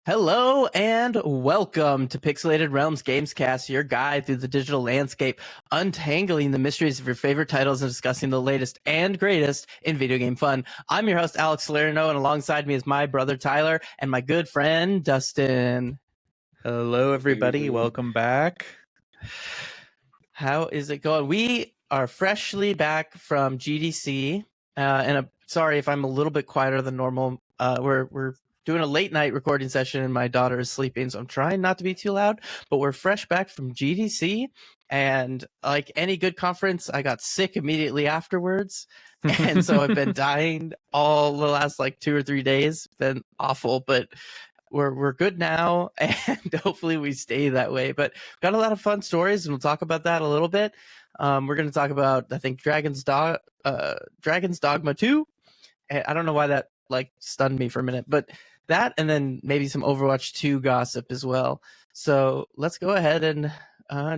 Hello and welcome to Pixelated Realms Gamescast, your guide through the digital landscape, untangling the mysteries of your favorite titles and discussing the latest and greatest in video game fun. I'm your host, Alex Salerno, and alongside me is my brother, Tyler, and my good friend, Dustin. Hello, everybody. Welcome back. How is it going? We are freshly back from GDC, and sorry if I'm a little bit quieter than normal. We're doing a late night recording session and my daughter is sleeping, so I'm trying not to be too loud, but we're fresh back from GDC, and like any good conference, I got sick immediately afterwards. And so I've been dying all the last like 2 or 3 days. Been awful, but we're good now, and hopefully we stay that way. But got a lot of fun stories, and we'll talk about that a little bit. We're going to talk about, I think, Dragon's Dogma 2. And I don't know why that like stunned me for a minute, but that, and then maybe some Overwatch 2 gossip as well. So let's go ahead and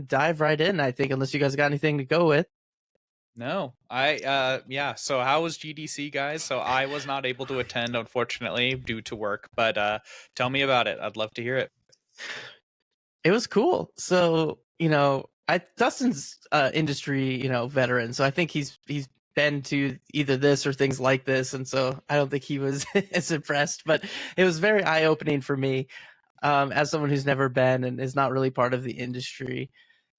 dive right in, I think, unless you guys got anything to go with. No, yeah. So how was GDC, guys? So I was not able to attend, unfortunately, due to work, but tell me about it. I'd love to hear it. It was cool. So, Dustin's industry, veteran. So I think he's been to either this or things like this. And so I don't think he was as impressed, but it was very eye-opening for me as someone who's never been and is not really part of the industry.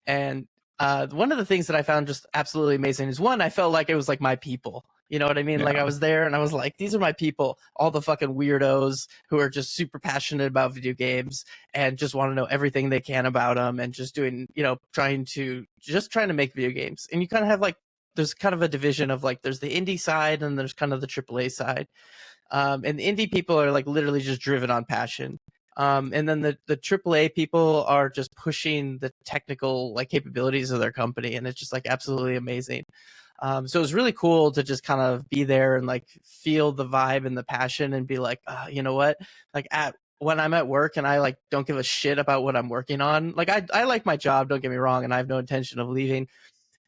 And one of the things that I found just absolutely amazing is, one, I felt like it was like my people. You know what I mean? Yeah. Like I was there and I was like, these are my people, all the fucking weirdos who are just super passionate about video games and just want to know everything they can about them and just doing, trying to make video games. And you kind of have like, there's kind of a division of like, there's the indie side and there's kind of the AAA side. And the indie people are like literally just driven on passion. And then the AAA people are just pushing the technical like capabilities of their company, and it's just like absolutely amazing. So it was really cool to just kind of be there and like feel the vibe and the passion and be like, you know what? Like when I'm at work and I like don't give a shit about what I'm working on. Like I like my job, don't get me wrong, and I have no intention of leaving,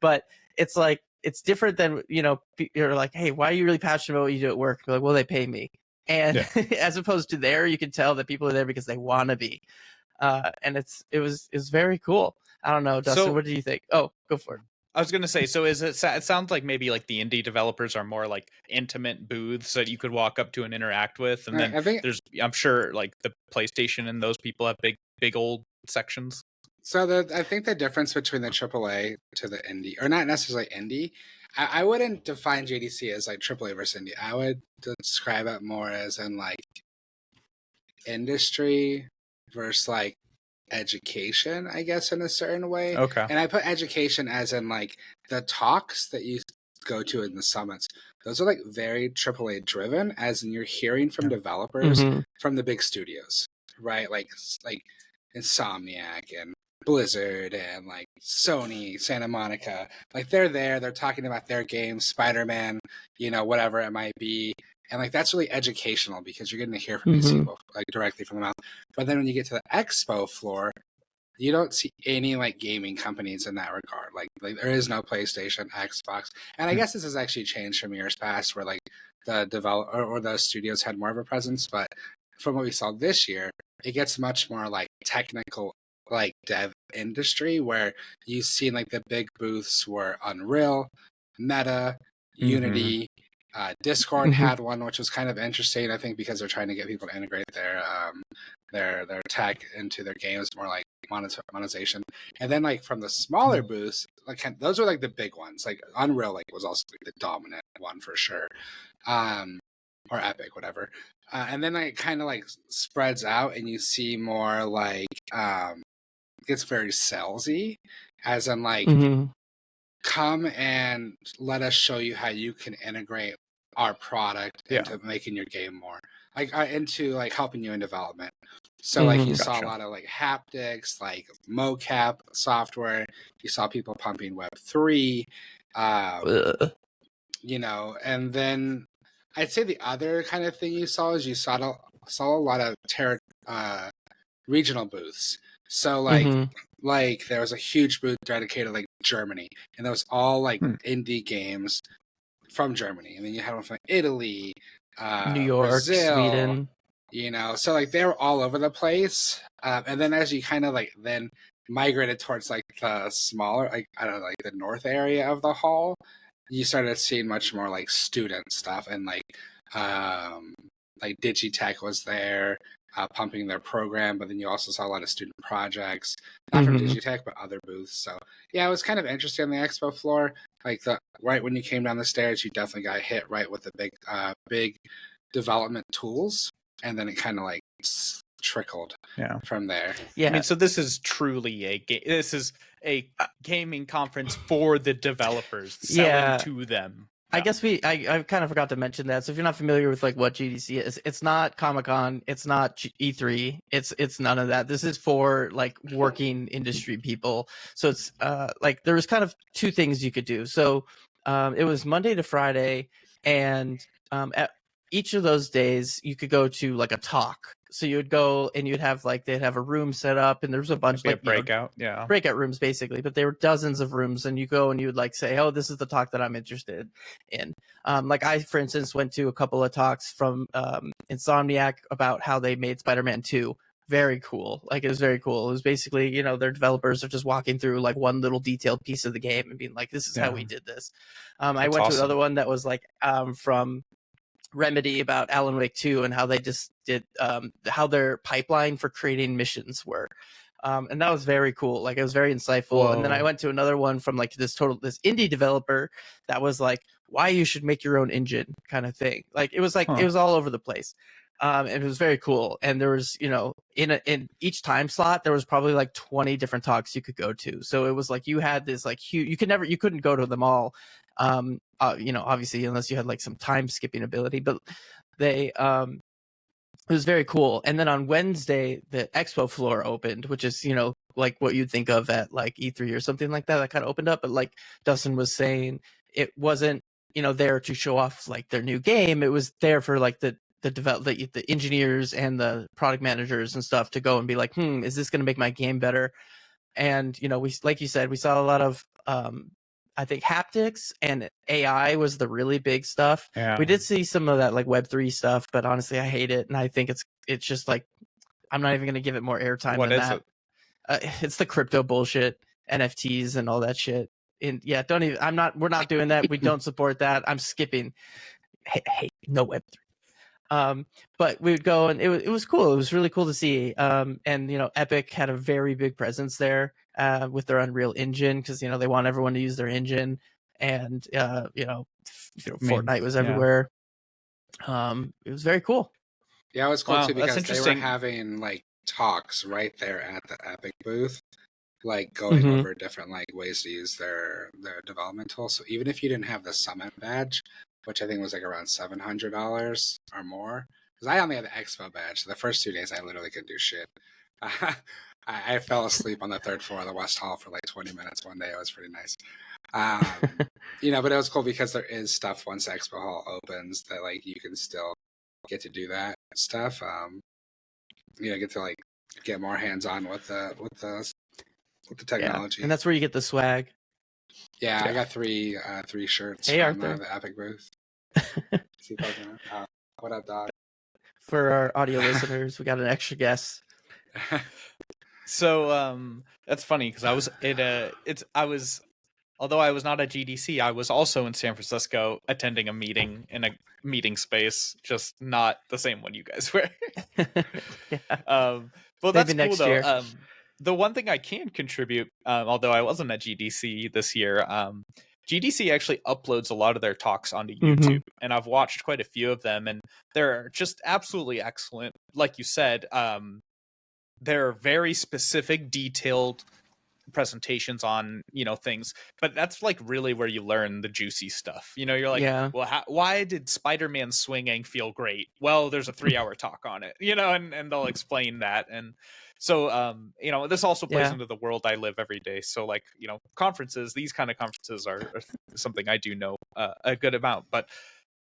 but it's like it's different than, you're like, hey, why are you really passionate about what you do at work? You're like, well, they pay me. And as opposed to there, you can tell that people are there because they want to be. And it was very cool. I don't know, Dustin, what do you think? Oh, go for it. I was going to say, so it sounds like maybe like the indie developers are more like intimate booths that you could walk up to and interact with. And then I'm sure like the PlayStation and those people have big old sections. So I think the difference between the AAA to the indie, or not necessarily indie, I wouldn't define GDC as like AAA versus indie. I would describe it more as in like industry versus like education, I guess, in a certain way. Okay. And I put education as in like the talks that you go to in the summits. Those are like very AAA driven, as in you're hearing from developers from the big studios, right? Like Insomniac and Blizzard and like Sony, Santa Monica. Like they're there, they're talking about their games, Spider-Man, whatever it might be. And like that's really educational because you're getting to hear from these people like directly from the mouth. But then when you get to the expo floor, you don't see any like gaming companies in that regard. Like there is no PlayStation, Xbox. And I guess this has actually changed from years past where like the developer or the studios had more of a presence. But from what we saw this year, it gets much more like technical, like dev industry, where you see like the big booths were Unreal, Meta, Unity, Discord had one, which was kind of interesting, I think, because they're trying to get people to integrate their tech into their games, more like monetization. And then like from the smaller booths, like those are like the big ones. Like Unreal like was also like the dominant one for sure, or Epic, whatever. And then like kind of like spreads out, and you see more like it gets very salesy, as in like come and let us show you how you can integrate our product into making your game more like into like helping you in development. So like you saw a lot of like haptics, like mocap software. You saw people pumping Web3, and then I'd say the other kind of thing you saw is you saw a lot of regional booths. So like there was a huge booth dedicated like Germany, and that was all like indie games from Germany. And then you had one from Italy, New York, Brazil, Sweden, So like they were all over the place. And then as you kind of like then migrated towards like the smaller, like I don't know, like the north area of the hall, you started seeing much more like student stuff, and like Digitech was there pumping their program, but then you also saw a lot of student projects, not from Digitech, but other booths. So yeah, it was kind of interesting on the expo floor. Like right when you came down the stairs, you definitely got hit right with the big development tools, and then it kind of like trickled from there. Yeah, I mean, so this is truly this is a gaming conference for the developers, selling to them. I guess I kind of forgot to mention that. So if you're not familiar with like what GDC is, it's not Comic-Con, it's not E3, it's none of that. This is for like working industry people. So it's like there was kind of two things you could do. So it was Monday to Friday, and at each of those days you could go to like a talk. So you would go and you'd have like they'd have a room set up, and there's a bunch like breakout rooms basically, but there were dozens of rooms, and you go and you would like say, oh, this is the talk that I'm interested in. Like I, for instance, went to a couple of talks from Insomniac about how they made Spider-Man 2. Very cool. Like it was very cool. It was basically, their developers are just walking through like one little detailed piece of the game and being like, this is how we did this. I went to another one that was like from Remedy about Alan Wake 2 and how they just did how their pipeline for creating missions were. And that was very cool. Like it was very insightful. Whoa. And then I went to another one from like this indie developer that was like why you should make your own engine kind of thing. Like it was like it was all over the place. And it was very cool. And there was, in each time slot, there was probably like 20 different talks you could go to. So it was like you had this like huge, you couldn't go to them all. Obviously unless you had like some time skipping ability, but they it was very cool. And then on Wednesday the expo floor opened, which is like what you'd think of at like E3 or something like that kind of opened up. But like Dustin was saying, it wasn't there to show off like their new game. It was there for like the engineers and the product managers and stuff to go and be like, is this going to make my game better? And we, like you said, we saw a lot of I think haptics and AI was the really big stuff. Yeah. We did see some of that like Web3 stuff, but honestly, I hate it, and I think it's just like I'm not even going to give it more airtime than that. It's the crypto bullshit, NFTs and all that shit. And yeah, don't even. We're not doing that. We don't support that. I'm skipping. Hey, no Web3. But we would go and it was cool. It was really cool to see. And Epic had a very big presence there with their Unreal Engine because they want everyone to use their engine, and Fortnite was everywhere. It was very cool. Yeah, it was cool too because they were having like talks right there at the Epic booth, like going over different like ways to use their development tool. So even if you didn't have the Summit badge, which I think was like around $700 or more, because I only had the Expo badge. The first 2 days, I literally couldn't do shit. I fell asleep on the third floor of the West Hall for like 20 minutes one day. It was pretty nice. But it was cool because there is stuff once the Expo Hall opens that like you can still get to do that stuff. Get to like get more hands on with the technology. Yeah. And that's where you get the swag. Yeah, I got three shirts from the Epic booth. What up, dog? For our audio listeners, we got an extra guest. So that's funny because although I was not at GDC, I was also in San Francisco attending a meeting in a meeting space, just not the same one you guys were. Well, that's cool though. The one thing I can contribute, although I wasn't at GDC this year, GDC actually uploads a lot of their talks onto YouTube, and I've watched quite a few of them, and they're just absolutely excellent. Like you said, they're very specific, detailed presentations on things, but that's like really where you learn the juicy stuff. You're like, well, why did Spider-Man swinging feel great? Well, there's a 3-hour talk on it, and they'll explain that. And so this also plays into the world I live every day. So like these kind of conferences are something I do know a good amount. But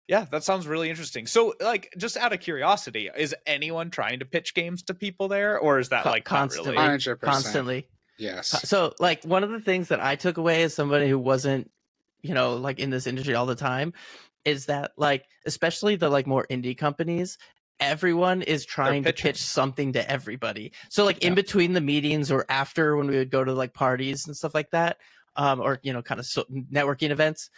yeah, that sounds really interesting. So like, just out of curiosity, is anyone trying to pitch games to people there, or is that like constantly? Not really? 100%. Constantly. Yes. So like one of the things that I took away as somebody who wasn't, like in this industry all the time, is that like, especially the like more indie companies, everyone is trying to pitch something to everybody. So like in between the meetings or after when we would go to like parties and stuff like that, or kind of networking events,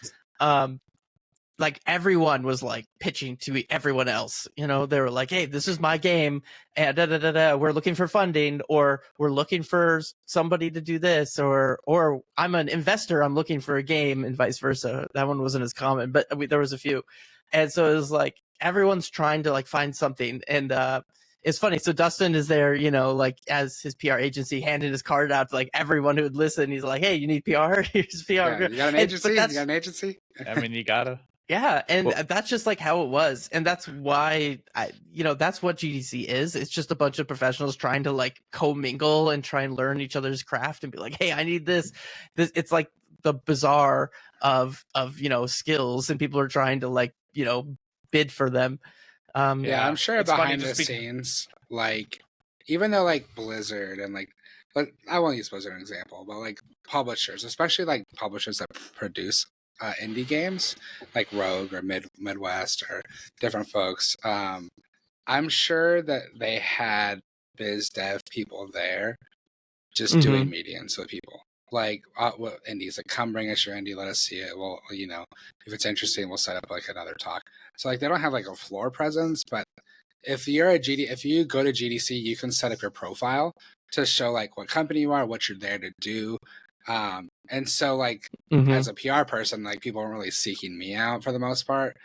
like everyone was like pitching to everyone else. They were like, hey, this is my game and we're looking for funding, or we're looking for somebody to do this, or I'm an investor, I'm looking for a game, and vice versa. That one wasn't as common, but there was a few. And so it was like everyone's trying to like find something. And it's funny. So Dustin is there, like as his PR agency, handing his card out to like everyone who would listen. He's like, hey, you need PR? Here's PR. Yeah, you got an agency? You got an agency? I mean, you gotta. Yeah, and that's just like how it was, and that's why that's what GDC is. It's just a bunch of professionals trying to like commingle and try and learn each other's craft and be like, hey, I need this. It's like the bazaar of skills, and people are trying to like bid for them. I'm sure behind the scenes, like even though like Blizzard and like, I won't use Blizzard as an example, but like publishers, especially like publishers that produce indie games like Rogue or Midwest or different folks, I'm sure that they had biz dev people there just doing meetings with people like indies, like come bring us your indie, let us see it. Well, if it's interesting, we'll set up like another talk. So like they don't have like a floor presence, but if you go to GDC, you can set up your profile to show like what company you are, what you're there to do. And so like as a PR person, like people aren't really seeking me out for the most part.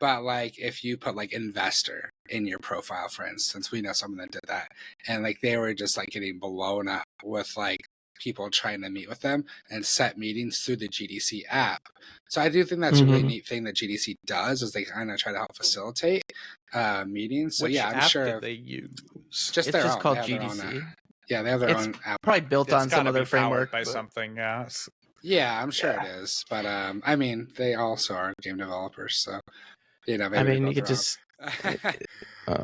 But like if you put like investor in your profile, for instance, we know someone that did that, and like they were just like getting blown up with like people trying to meet with them and set meetings through the GDC app. So I do think that's a really neat thing that GDC does, is they kind of try to help facilitate meetings. So Which I'm app sure did they use? It's just called GDC. Yeah, they have their own app. Probably built on some other framework by something. Yeah, I'm sure it is. But I mean, they also are game developers, so maybe I mean, you could just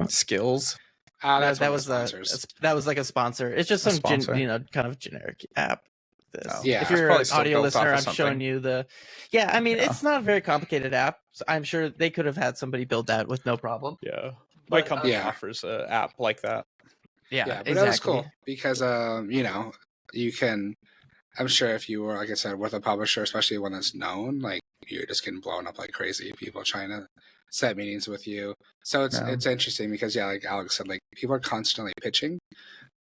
skills. That was like a sponsor. It's just some kind of generic app. If you're an audio listener, I'm showing you the. Yeah, I mean, it's not a very complicated app. So I'm sure they could have had somebody build that with no problem. Yeah, my company offers an app like that. Yeah, but exactly. That was cool because you can. I'm sure if you were, like I said, with a publisher, especially one that's known, like you're just getting blown up like crazy. People trying to set meetings with you. So it's interesting because like Alex said, like people are constantly pitching,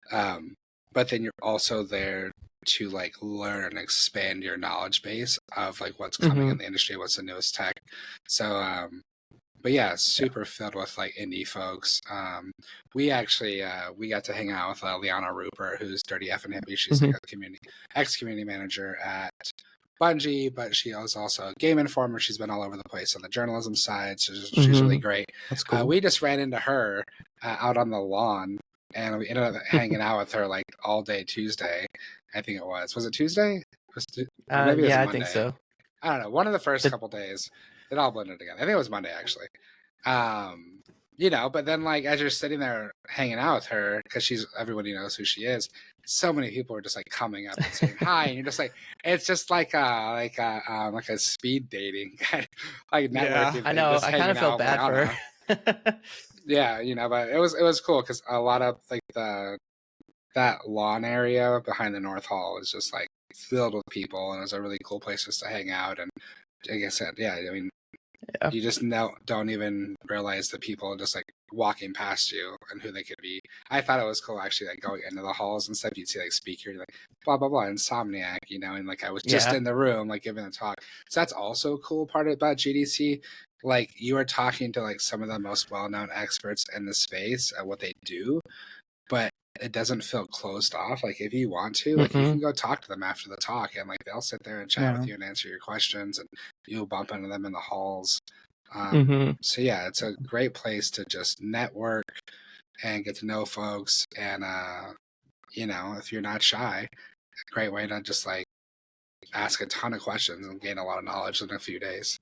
but then you're also there to like learn and expand your knowledge base of like what's coming in the industry, what's the newest tech. So but yeah, super filled with like indie folks. We actually we got to hang out with Liana Rupert, who's Dirty F and Hippie. She's like a ex-community manager at Bungie, but she is also a Game Informer. She's been all over the place on the journalism side, so she's really great. That's cool. We just ran into her out on the lawn, and we ended up hanging out with her like all day Tuesday. I think it was. Was it Tuesday? Maybe it was Monday. I think so. I don't know. One of the first couple days. It all blended together. I think it was Monday, actually. But then like as you're sitting there hanging out with her, because everybody knows who she is, so many people are just like coming up and saying hi, and you're just like, it's just like a speed dating kind of like networking. I know. I kind of felt bad for her. Yeah, but it was cool because a lot of like that lawn area behind the North Hall is just like filled with people, and it was a really cool place just to hang out. And like I said, you just don't even realize that people are just like walking past you and who they could be. I thought it was cool actually, like going into the halls and stuff. You'd see like speakers like blah blah blah, Insomniac, and like I was just in the room like giving a talk. So that's also a cool part about GDC. Like you are talking to like some of the most well-known experts in the space at what they do, but it doesn't feel closed off. Like if you want to, like you can go talk to them after the talk, and like they'll sit there and chat with you and answer your questions, and you'll bump into them in the halls. So yeah, it's a great place to just network and get to know folks, and if you're not shy, a great way to just like ask a ton of questions and gain a lot of knowledge in a few days.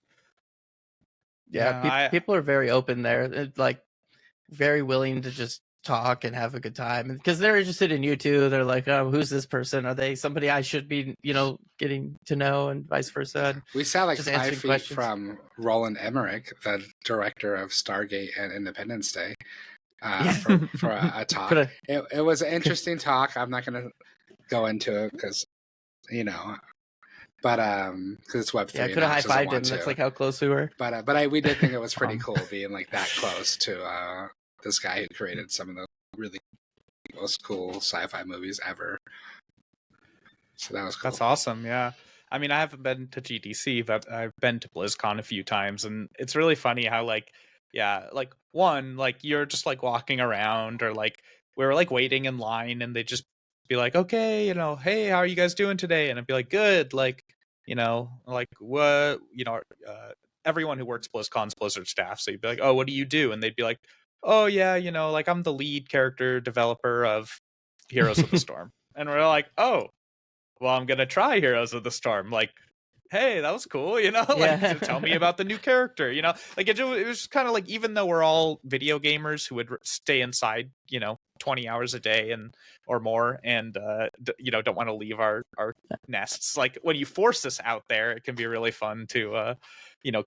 People are very open there. They're, like very willing to just talk and have a good time, because they're interested in you too. They're like, oh, who's this person? Are they somebody I should be, getting to know, and vice versa? And we sat like just 5 feet questions from Roland Emmerich, the director of Stargate and Independence Day, for a talk. It was an interesting talk. I'm not going to go into it because, but because it's Web3. Yeah, I could have high-fived him. That's like how close we were. But we did think it was pretty cool being like that close to this guy who created some of the really most cool sci-fi movies ever. So that was cool. That's awesome. Yeah. I mean, I haven't been to GDC, but I've been to BlizzCon a few times, and it's really funny how you're just like walking around, or like we were like waiting in line, and they just be like, okay, hey, how are you guys doing today? And I'd be like, good, like, what, everyone who works BlizzCon's Blizzard staff. So you'd be like, oh, what do you do? And they'd be like, oh yeah, like I'm the lead character developer of Heroes of the Storm. And we're like, oh, well, I'm gonna try Heroes of the Storm. Like, hey, that was cool, like, tell me about the new character, like it was kind of like, even though we're all video gamers who would stay inside 20 hours a day or more, and don't want to leave our nests, like when you force this out there, it can be really fun to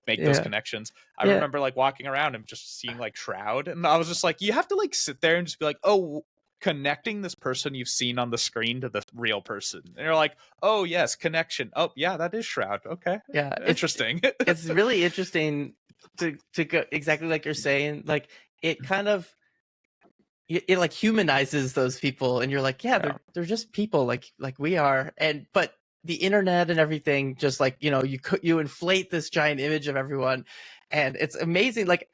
make those connections. I remember like walking around and just seeing like Shroud, and I was just like, you have to like sit there and just be like, oh, connecting this person you've seen on the screen to the real person, and you're like, oh yes, connection. Oh yeah, that is Shroud. Okay, yeah, interesting. It's really interesting to go exactly like you're saying. Like it kind of it like humanizes those people, and you're like, they're just people like we are. But the internet and everything, just like you inflate this giant image of everyone, and it's amazing. Like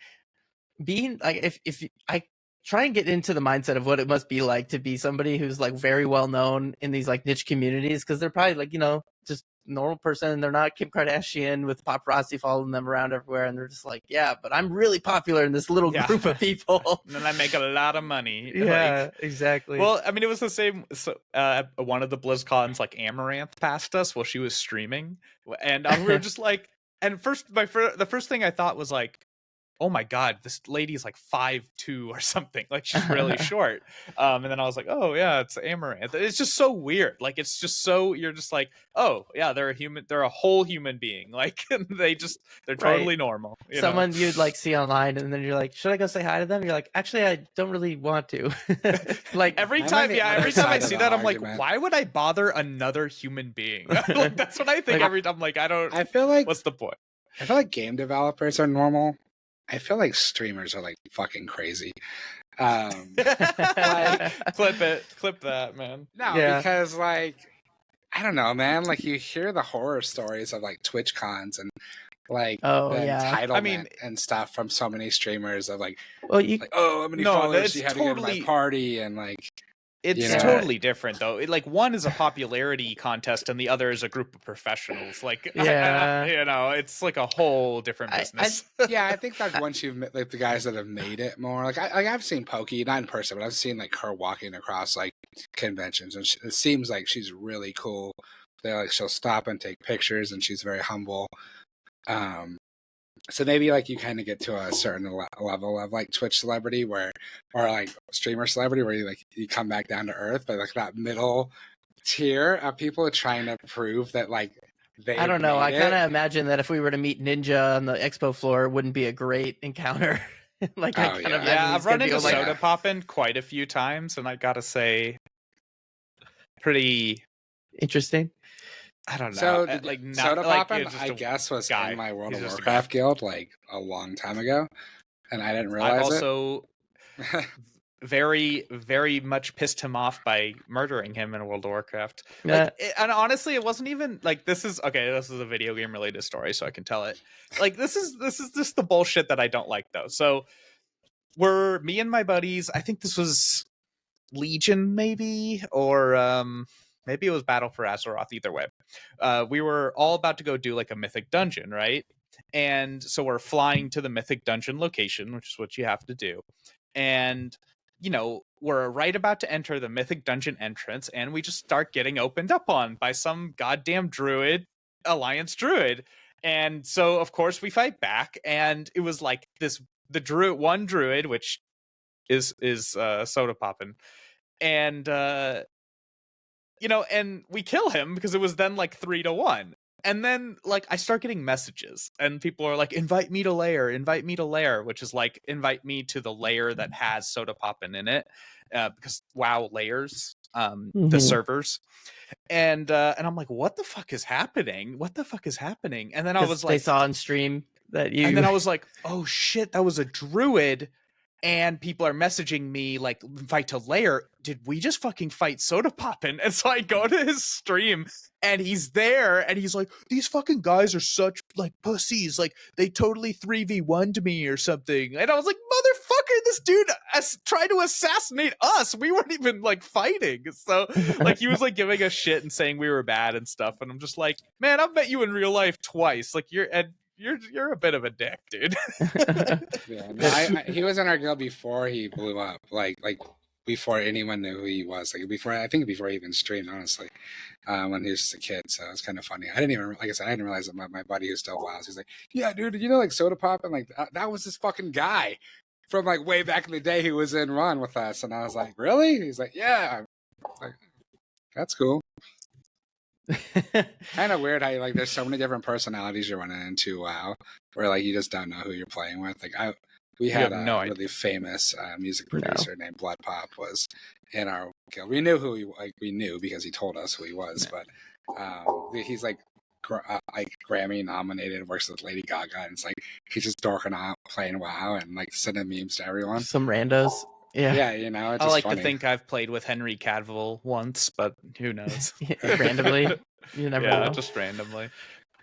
being like if I try and get into the mindset of what it must be like to be somebody who's like very well known in these like niche communities, because they're probably like just normal person. They're not Kim Kardashian with paparazzi following them around everywhere, and they're just like, yeah, but I'm really popular in this little group of people, and then I make a lot of money. Yeah, exactly. Well, I mean, it was the same. So one of the BlizzCons, like Amaranth passed us while she was streaming, and we were just like, and the first thing I thought was like, oh my god, this lady is like 5'2" or something, like she's really short. And then I was like, oh yeah, it's Amaranth. It's just so weird. Like it's just so, you're just like, oh yeah, they're a human, they're a whole human being. Like they're totally normal. Someone you'd like see online, and then you're like, should I go say hi to them? You're like, actually, I don't really want to. Like every time I see that, I'm like, why would I bother another human being? Like, that's what I think every time. Like I feel like, what's the point? I feel like game developers are normal. I feel like streamers are like fucking crazy. Clip that, man. No, because like, I don't know, man. Like you hear the horror stories of like Twitch cons and like entitlement and stuff from so many streamers of like, how many followers you had to get to my party, and like. It's totally different though. Like one is a popularity contest and the other is a group of professionals. Like, it's like a whole different business. I think like once you've met like the guys that have made it more, like I've seen Pokey, not in person, but I've seen like her walking across like conventions, and it seems like she's really cool. She'll stop and take pictures, and she's very humble. So maybe like you kind of get to a certain level of like Twitch celebrity or like streamer celebrity where you come back down to earth, but like that middle tier of people trying to prove that like I don't know. I kind of imagine that if we were to meet Ninja on the expo floor, it wouldn't be a great encounter. Like I've run into Soda Poppin' quite a few times, and I gotta say, pretty interesting. I don't know. So Soda Poppin', I guess, was in my World of Warcraft guild like a long time ago, and I didn't realize I've also very, very much pissed him off by murdering him in World of Warcraft. And honestly, it wasn't even like this is a video game related story, so I can tell it. Like this is just the bullshit that I don't like though. So me and my buddies, I think this was Legion maybe, or maybe it was Battle for Azeroth, either way. We were all about to go do like a mythic dungeon, right? And so we're flying to the mythic dungeon location, which is what you have to do. And, we're right about to enter the mythic dungeon entrance, and we just start getting opened up on by some goddamn druid, Alliance druid. And so, of course, we fight back, and it was like the druid, which is soda popping, and and we kill him because it was then like 3-1. And then like I start getting messages and people are like, invite me to lair, which is like invite me to the lair that has soda poppin in it, because WoW layers the servers. And I'm like, what the fuck is happening? And then I was like, they saw on stream that you, and then I was like, oh shit, that was a druid. And people are messaging me like, fight to lair. Did we just fucking fight soda poppin? And so I go to his stream and he's there and he's like, these fucking guys are such like pussies. Like they totally 3v1'd me or something. And I was like, motherfucker, this dude tried to assassinate us. We weren't even like fighting. So like he was like giving us shit and saying we were bad and stuff. And I'm just like, man, I've met you in real life twice. Like you're a bit of a dick, dude. Yeah, no, he was in our guild before he blew up. Like before anyone knew who he was. Like before he even streamed, honestly. When he was just a kid, so it was kind of funny. I didn't realize that my buddy who still WoWs. He's like, yeah, dude, like soda pop, and like that was this fucking guy from like way back in the day who was in Run with us, and I was like, really? He's like, yeah. Like, that's cool. Kind of weird how like there's so many different personalities you're running into WoW, where like you just don't know who you're playing with. Like we had a really famous music producer named Blood Pop was in our guild. We knew who we knew because he told us who he was, but he's like Grammy nominated, works with Lady Gaga, and it's like he's just dorking out playing WoW and like sending memes to everyone. Some randos. Yeah, it's I just like funny. to think I've played with Henry Cavill once, but who knows? Randomly, you never know. Just randomly.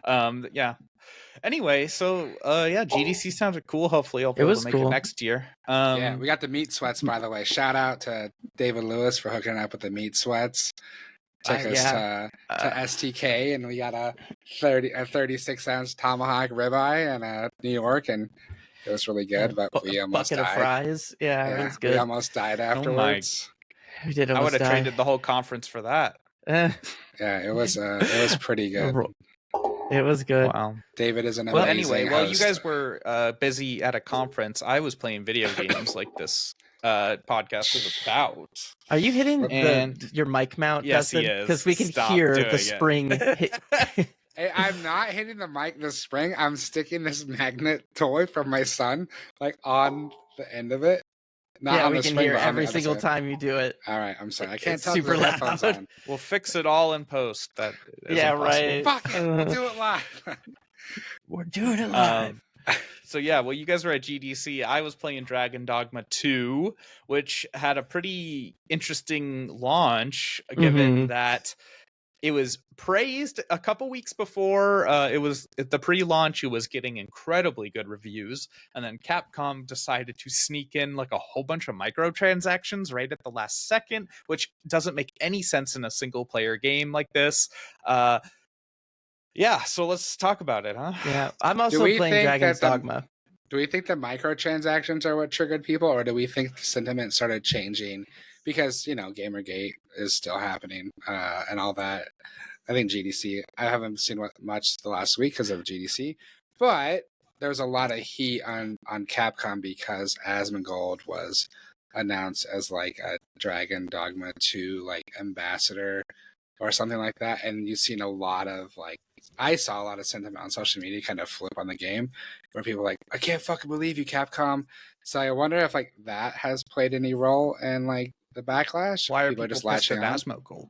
Yeah. Anyway, so GDC sounded cool. Hopefully, I'll be able to make it next year. Yeah, we got the meat sweats, by the way. Shout out to David Lewis for hooking up with the meat sweats. Took us to STK, and we got a 36-ounce tomahawk ribeye in New York, and it was really good. But we almost died. Bucket of fries. Yeah, it was good. We almost died afterwards. We did. I would have traded the whole conference for that. Yeah, it was pretty good. It was good. Wow. David is an amazing Well, anyway, host. while you guys were busy at a conference, I was playing video games like this podcast is about. Are you hitting your mic mount? Yes, Dustin? he is. Because we can hear the spring hit. Hey, I'm not hitting the mic this spring. I'm sticking this magnet toy from my son like on the end of it. Not on we the can spring, hear but on every the single other time you do it. All right, I'm sorry. I can't It's tell super the headphones loud. on. We'll fix it all in post. That right. Fuck it, we'll do it live. We're doing it live. So yeah, well, you guys were at GDC. I was playing Dragon Dogma 2, which had a pretty interesting launch, given that it was praised a couple weeks before. It was at the pre-launch. It was getting incredibly good reviews, and then Capcom decided to sneak in like a whole bunch of microtransactions right at the last second, which doesn't make any sense in a single-player game like this. Yeah, so let's talk about it, huh? Yeah, I'm also playing Dragon's Dogma. Do we think the microtransactions are what triggered people, or do we think the sentiment started changing? Because, Gamergate is still happening and all that. I think GDC, I haven't seen much the last week because of GDC, but there was a lot of heat on Capcom because Asmongold was announced as like a Dragon Dogma 2 like ambassador or something like that. And you've seen a lot of I saw a lot of sentiment on social media kind of flip on the game where people are like, I can't fucking believe you, Capcom. So I wonder if that has played any role in the backlash. Why are people just latching on? Asmongold?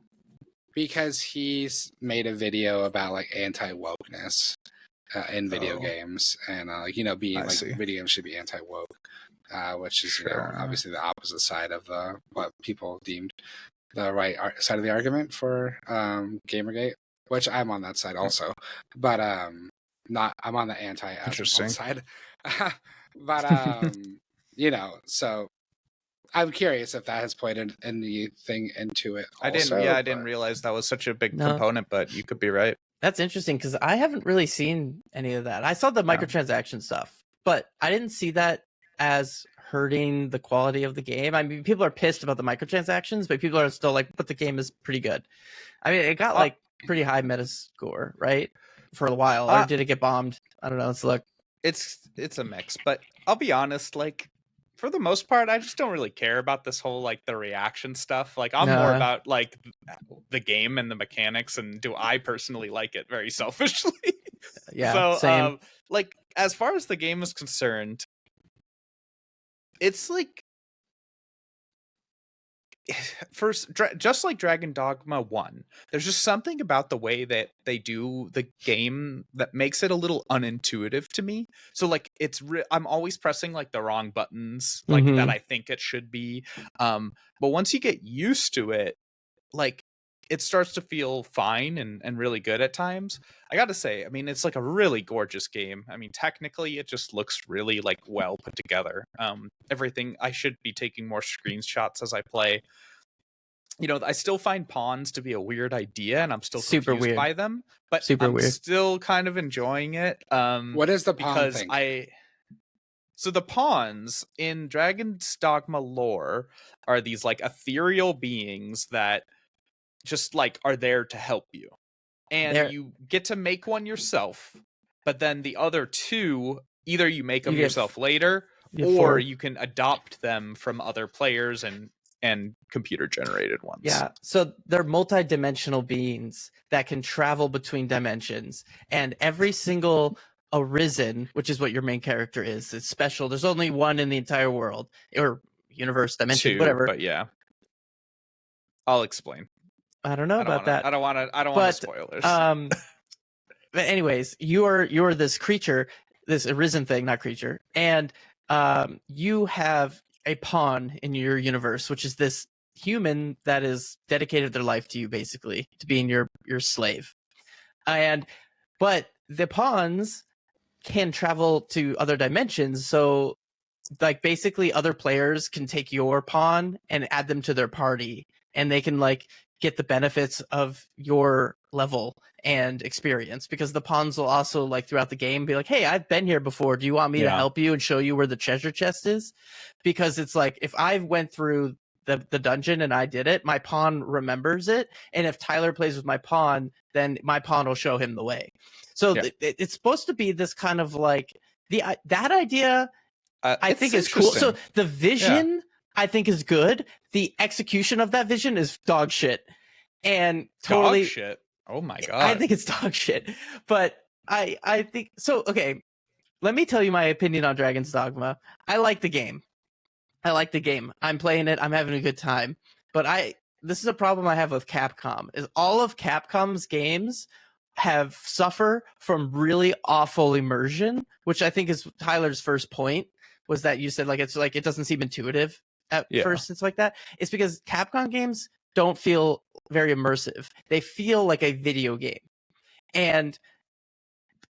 Because he's made a video about anti-wokeness in video games, and being video games should be anti-woke, which is obviously the opposite side of what people deemed the right side of the argument for Gamergate, which I'm on that side also, but I'm on the anti-Asmongold side, but so. I'm curious if that has played anything into it. Also, I didn't realize that was such a big component, but you could be right. That's interesting because I haven't really seen any of that. I saw the microtransaction stuff, but I didn't see that as hurting the quality of the game. I mean, people are pissed about the microtransactions, but people are still like, but the game is pretty good. I mean, it got pretty high Metascore, right? For a while, or did it get bombed? I don't know. Let's look. It's a mix, but I'll be honest, for the most part, I just don't really care about this whole like the reaction stuff. Like I'm more about like the game and the mechanics, and do I personally like it very selfishly. Yeah. So same. like as far as the game is concerned, it's like first just like Dragon Dogma 1, there's just something about the way that they do the game that makes it a little unintuitive to me. So like I'm always pressing like the wrong buttons like that I think it should be, but once you get used to it, like it starts to feel fine and really good at times. I gotta say, I mean, it's like a really gorgeous game. I mean, technically it just looks really like well put together. Everything, I should be taking more screenshots as I play. You know, I still find pawns to be a weird idea, and I'm still Super confused weird by them, but Super I'm weird. still kind of enjoying it. What is the pawn thing? So the pawns in Dragon's Dogma lore are these like ethereal beings that just like are there to help you, and you get to make one yourself, but then the other two, either you make them yourself later, or you can adopt them from other players and computer generated ones. Yeah, so they're multi-dimensional beings that can travel between dimensions, and every single Arisen, which is what your main character is special. There's only one in the entire world or universe, dimension, whatever. But yeah, I'll explain. I don't know about that. I don't want spoilers. But anyways, you're this creature, this Arisen thing, not creature, and you have a pawn in your universe, which is this human that is dedicated their life to you, basically, to being your slave. But the pawns can travel to other dimensions, so like basically other players can take your pawn and add them to their party, and they can like get the benefits of your level and experience, because the pawns will also like throughout the game be like, hey, I've been here before, do you want me to help you and show you where the treasure chest is? Because it's like, if I went through the dungeon and I did it, my pawn remembers it, and if Tyler plays with my pawn, then my pawn will show him the way. So it's supposed to be this kind of like that idea. I think is cool. So the vision I think is good. The execution of that vision is dog shit. And totally dog shit. Oh my god. I think it's dog shit. But I think so. Okay, let me tell you my opinion on Dragon's Dogma. I like the game. I'm playing it. I'm having a good time. But this is a problem I have with Capcom. Is all of Capcom's games have suffer from really awful immersion, which I think is Tyler's first point, was that you said like it's like it doesn't seem intuitive at first. It's like that. It's because Capcom games don't feel very immersive. They feel like a video game. And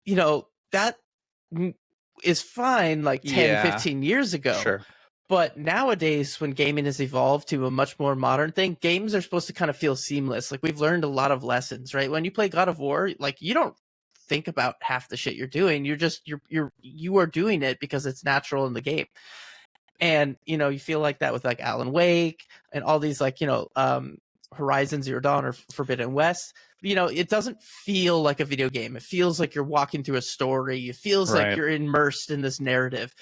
you know, that is fine like 10, 15 years ago. Sure. But nowadays, when gaming has evolved to a much more modern thing, games are supposed to kind of feel seamless. Like, we've learned a lot of lessons, right? When you play God of War, like, you don't think about half the shit you're doing. You are doing it because it's natural in the game. And, you know, you feel like that with like Alan Wake and all these like, you know, Horizon Zero Dawn or Forbidden West. You know, it doesn't feel like a video game. It feels like you're walking through a story. It feels like you're immersed in this narrative.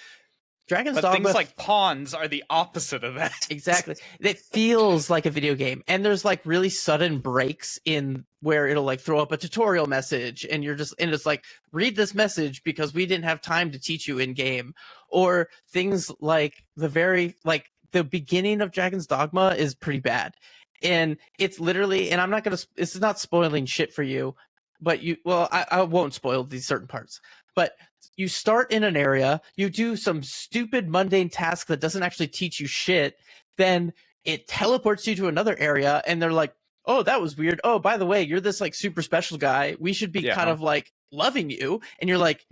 Dragon's Dogma, things like pawns are the opposite of that. Exactly. It feels like a video game. And there's like really sudden breaks in where it'll like throw up a tutorial message, and it's like, read this message because we didn't have time to teach you in game. Or things like the beginning of Dragon's Dogma is pretty bad. And it's literally, and it's not spoiling shit for you, but I won't spoil these certain parts. But you start in an area, you do some stupid mundane task that doesn't actually teach you shit, then it teleports you to another area, and they're like, oh, that was weird. Oh, by the way, you're this like super special guy. We should be kind of like loving you. And you're like,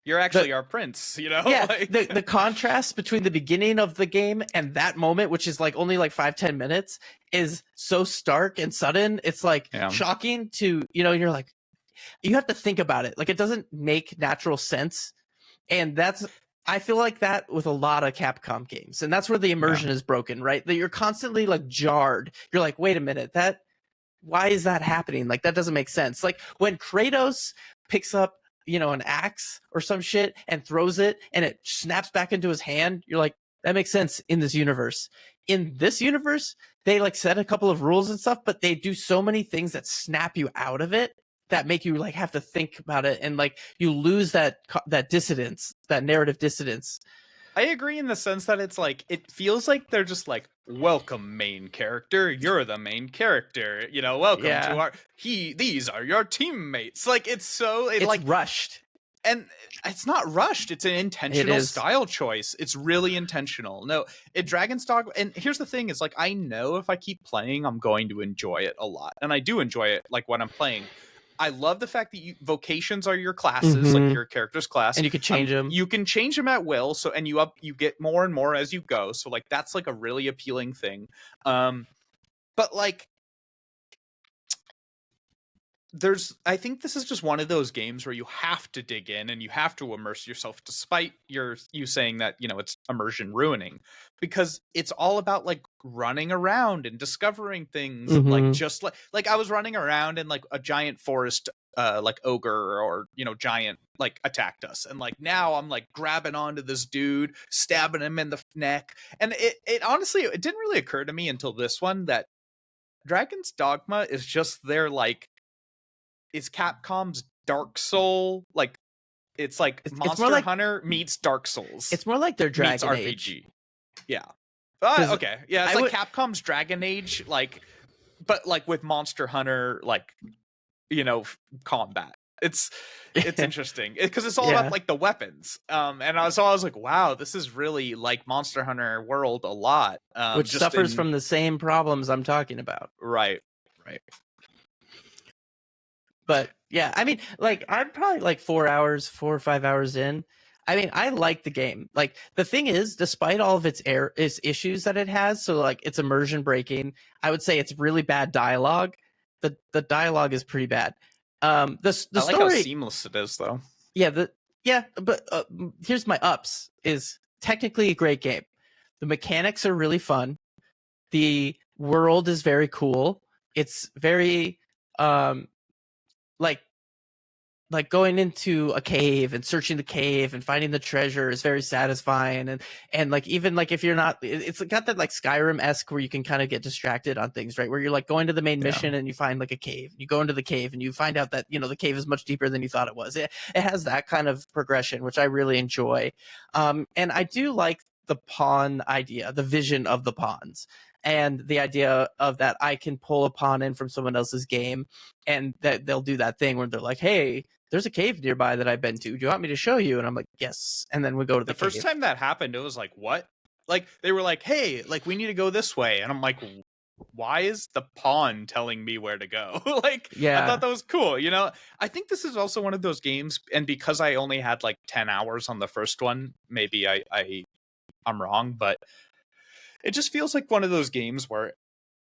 you're actually our prince, you know? Yeah, the contrast between the beginning of the game and that moment, which is like only like 5-10 minutes, is so stark and sudden. It's like shocking to, you know, you're like, you have to think about it. Like, it doesn't make natural sense. And I feel like that with a lot of Capcom games. And that's where the immersion is broken, right? That you're constantly like jarred. You're like, wait a minute, why is that happening? Like, that doesn't make sense. Like when Kratos picks up, you know, an axe or some shit and throws it and it snaps back into his hand, you're like, that makes sense in this universe. In this universe, they like set a couple of rules and stuff, but they do so many things that snap you out of it that make you like have to think about it, and like you lose that dissonance, that narrative dissonance. I agree in the sense that it's like, it feels like they're just like, welcome main character, you're the main character, you know, welcome to these are your teammates. Like, it's like rushed. And it's not rushed. It's an intentional style choice. It's really intentional. No, Dragon's Dogma. And here's the thing: is like, I know if I keep playing, I'm going to enjoy it a lot, and I do enjoy it. Like when I'm playing, I love the fact that vocations are your classes, like your character's class, and you can change them. You can change them at will. So, and you get more and more as you go. So, like, that's like a really appealing thing. But like, I think this is just one of those games where you have to dig in and you have to immerse yourself, despite you saying that, you know, it's immersion ruining, because it's all about like running around and discovering things. Like, just like I was running around and like a giant forest like ogre or, you know, giant like attacked us, and like now I'm like grabbing onto this dude, stabbing him in the neck. And it honestly, it didn't really occur to me until this one that Dragon's Dogma is just their like, is Capcom's Dark Soul. Like, it's like Monster Hunter meets Dark Souls. It's more like their Dragon RPG. Age. Yeah. Okay. Yeah, it's like Capcom's Dragon Age, like, but like with Monster Hunter, like, you know, combat. It's interesting because it's all about like the weapons. And I was like, wow, this is really like Monster Hunter World a lot. Which suffers from the same problems I'm talking about. Right. But yeah, I mean, like, I'm probably like 4 or 5 hours in. I mean, I like the game. Like, the thing is, despite all of its issues that it has, so like it's immersion breaking, I would say it's really bad dialogue. The dialogue is pretty bad. The I like story, how seamless it is, though. Yeah, but here's my ups: is technically a great game. The mechanics are really fun. The world is very cool. It's very like going into a cave and searching the cave and finding the treasure is very satisfying, and like, even like if you're not, it's got that like Skyrim-esque where you can kind of get distracted on things, right? Where you're like going to the main mission and you find like a cave, you go into the cave and you find out that, you know, the cave is much deeper than you thought it was. It has that kind of progression, which I really enjoy. And I do like the pawn idea, the vision of the pawns, and the idea of that I can pull a pawn in from someone else's game, and that they'll do that thing where they're like, hey, there's a cave nearby that I've been to. Do you want me to show you? And I'm like, yes. And then we go to the cave. First time that happened, it was like, what? Like, they were like, hey, like, we need to go this way. And I'm like, why is the pawn telling me where to go? Like, I thought that was cool. You know, I think this is also one of those games, and because I only had like 10 hours on the first one, maybe I'm wrong, but it just feels like one of those games where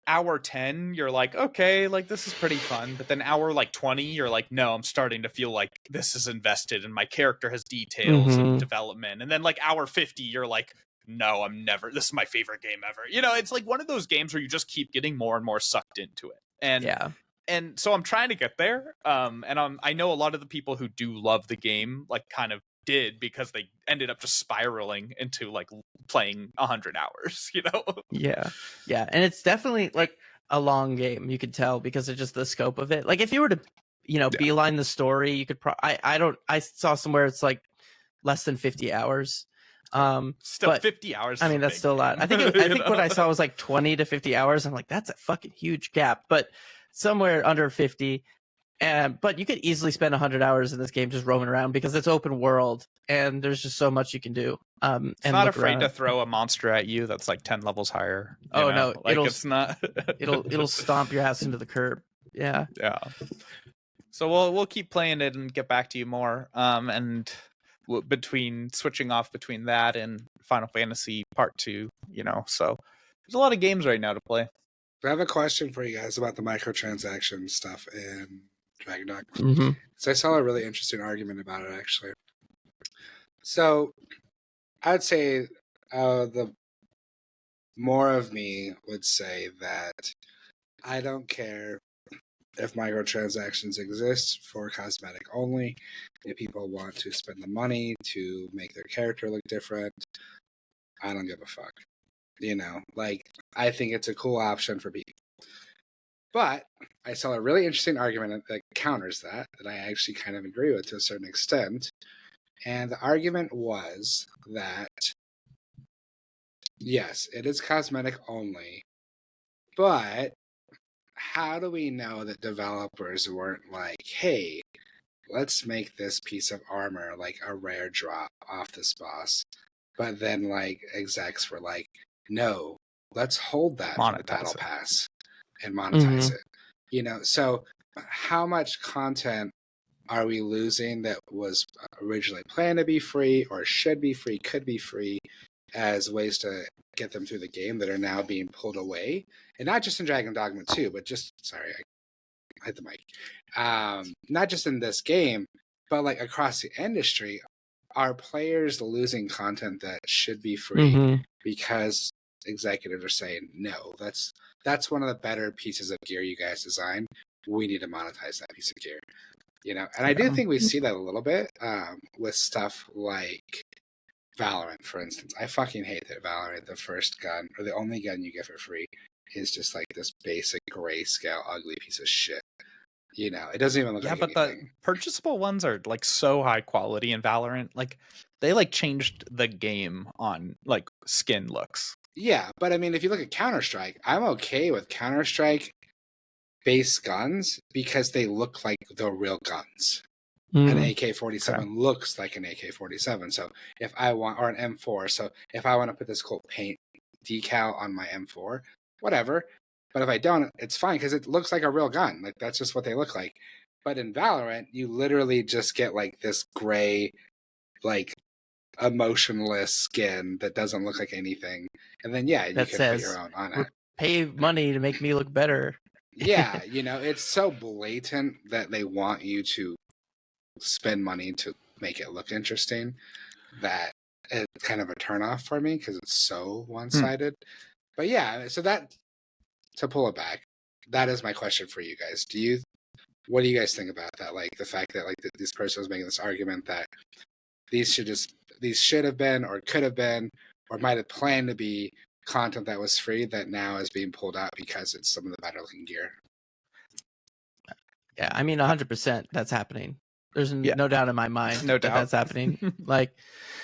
hour 10 you're like, okay, like, this is pretty fun, but then hour like 20 you're like, no, I'm starting to feel like this is invested and my character has details and development, and then like hour 50 you're like, no, this is my favorite game ever. You know, it's like one of those games where you just keep getting more and more sucked into it. And so I'm trying to get there, and I know a lot of the people who do love the game like kind of did, because they ended up just spiraling into like playing 100 hours, you know? Yeah, and it's definitely like a long game, you could tell, because of just the scope of it. Like, if you were to, you know, beeline the story, you could I saw somewhere it's like less than 50 hours. Still, but 50 hours, I mean, that's still a lot. I think what I saw was like 20 to 50 hours. I'm like, that's a fucking huge gap, but somewhere under 50. But you could easily spend 100 hours in this game just roaming around, because it's open world and there's just so much you can do. It's not afraid to throw a monster at you that's like 10 levels higher. Oh, no, like, it's not. it'll stomp your ass into the curb. Yeah. So we'll keep playing it and get back to you more. And between switching off between that and Final Fantasy Part 2, you know, so there's a lot of games right now to play. I have a question for you guys about the microtransaction stuff in Dragon Dogma. So I saw a really interesting argument about it, actually. So I'd say the more of me would say that I don't care if microtransactions exist for cosmetic only. If people want to spend the money to make their character look different, I don't give a fuck. Like, I think it's a cool option for people. But I saw a really interesting argument that counters that I actually kind of agree with to a certain extent. And the argument was that, yes, it is cosmetic only, but how do we know that developers weren't like, hey, let's make this piece of armor like a rare drop off this boss? But then, like, execs were like, no, let's hold that for the battle pass and monetize it. So how much content are we losing that was originally planned to be free or should be free, could be free, as ways to get them through the game that are now being pulled away? And not just in Dragon Dogma 2, but just, sorry, I hit the mic. Not just in this game, but like across the industry, are players losing content that should be free because executives are saying, no, that's one of the better pieces of gear you guys designed. We need to monetize that piece of gear. And I do think we see that a little bit with stuff like Valorant, for instance. I fucking hate that Valorant, the first gun, or the only gun you get for free, is just like this basic grayscale ugly piece of shit. It doesn't even look like anything. Yeah, but the purchasable ones are like so high quality in Valorant. Like they like changed the game on like skin looks. Yeah, but I mean, if you look at Counter-Strike, I'm okay with Counter-Strike base guns because they look like the real guns. An AK-47 looks like an AK-47. So if I want, or an M4, so if I want to put this cool paint decal on my M4, whatever. But if I don't, it's fine because it looks like a real gun. Like, that's just what they look like. But in Valorant, you literally just get like this gray, like emotionless skin that doesn't look like anything. And then, yeah, you can put your own on it. Pay money to make me look better. Yeah, it's so blatant that they want you to spend money to make it look interesting that it's kind of a turnoff for me because it's so one-sided. But yeah, so that, to pull it back, that is my question for you guys. What do you guys think about that? Like the fact that like this person was making this argument that these should have been or could have been or might have planned to be content that was free that now is being pulled out because it's some of the better looking gear. Yeah, I mean 100% that's happening. There's no doubt in my mind that's happening. Like,